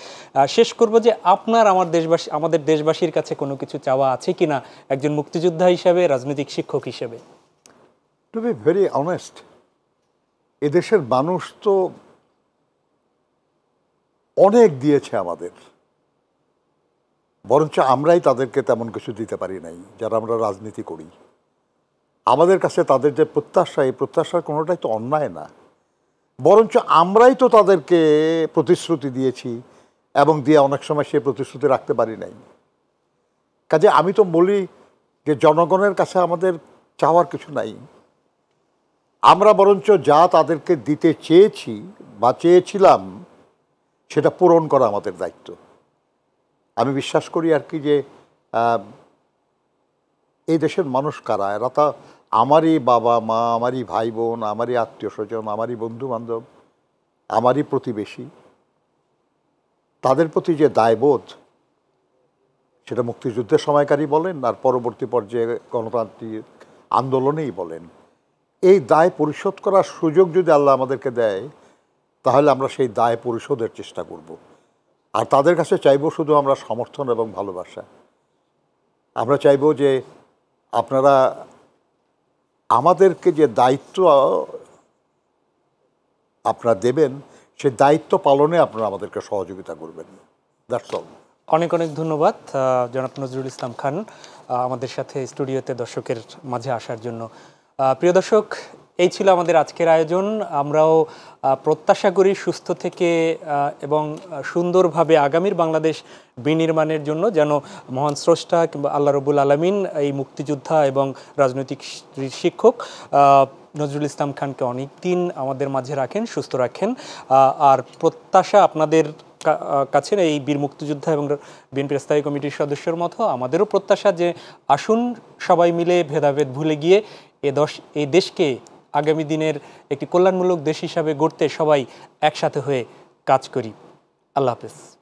শেষ করব যে আমাদের দেশবাসীর কাছে কোনো কিছু চাওয়া আছে কিনা একজন মুক্তিযোদ্ধা হিসাবে, রাজনৈতিক শিক্ষক হিসেবে? টু বি ভেরি অনেস্ট, এদেশের মানুষ তো অনেক দিয়েছে আমাদের, বরঞ্চ আমরাই তাদেরকে তেমন কিছু দিতে পারি নাই যারা আমরা রাজনীতি করি। আমাদের কাছে তাদের যে প্রত্যাশা, এই প্রত্যাশার কোনোটাই তো অন্যায় না, বরঞ্চ আমরাই তো তাদেরকে প্রতিশ্রুতি দিয়েছি এবং দিয়ে অনেক সময় সে প্রতিশ্রুতি রাখতে পারি নাই। কাজে আমি তো বলি যে জনগণের কাছে আমাদের চাওয়ার কিছু নাই, আমরা বরঞ্চ যা তাদেরকে দিতে চেয়েছি বা চেয়েছিলাম সেটা পূরণ করা আমাদের দায়িত্ব। আমি বিশ্বাস করি আর কি যে এই দেশের মানুষ কারা, এরা তা আমারই বাবা মা, আমারই ভাই বোন, আমারই আত্মীয় স্বজন, আমারই বন্ধু বান্ধব, আমারই প্রতিবেশী। তাদের প্রতি যে দায়বোধ, সেটা মুক্তিযুদ্ধের সময়কারী বলেন আর পরবর্তী পর্যায়ে গণতান্ত্রিক আন্দোলনেই বলেন, এই দায় পরিশোধ করার সুযোগ যদি আল্লাহ আমাদেরকে দেয় তাহলে আমরা সেই দায় পরিশোধের চেষ্টা করব। আর তাদের কাছে চাইব শুধু আমরা সমর্থন এবং ভালোবাসা। আমরা চাইব যে আপনারা আমাদেরকে যে দায়িত্ব আপনারা দেবেন সেই দায়িত্ব পালনে আপনারা আমাদেরকে সহযোগিতা করবেন। That's all. অনেক অনেক ধন্যবাদ জনাব নজরুল ইসলাম খান আমাদের সাথে স্টুডিওতে দর্শকের মাঝে আসার জন্য। প্রিয় দর্শক, এই ছিল আমাদের আজকের আয়োজন। আমরাও প্রত্যাশা করি সুস্থ থেকে এবং সুন্দরভাবে আগামীর বাংলাদেশ বিনির্মাণের জন্য যেন মহান স্রষ্টা কিংবা আল্লাহ রবুল আলমিন এই মুক্তিযোদ্ধা এবং রাজনৈতিক শিক্ষক নজরুল ইসলাম খানকে অনেক দিন আমাদের মাঝে রাখেন, সুস্থ রাখেন। আর প্রত্যাশা আপনাদের কাছে এই বীর মুক্তিযোদ্ধা এবং বিএনপির স্থায়ী কমিটির সদস্যের মতো আমাদেরও প্রত্যাশা যে আসুন সবাই মিলে ভেদাভেদ ভুলে গিয়ে এই দেশকে আগামী দিনের একটি কল্যাণমূলক দেশ হিসাবে গড়তে সবাই একসাথে হয়ে কাজ করি। আল্লাহ হাফেজ।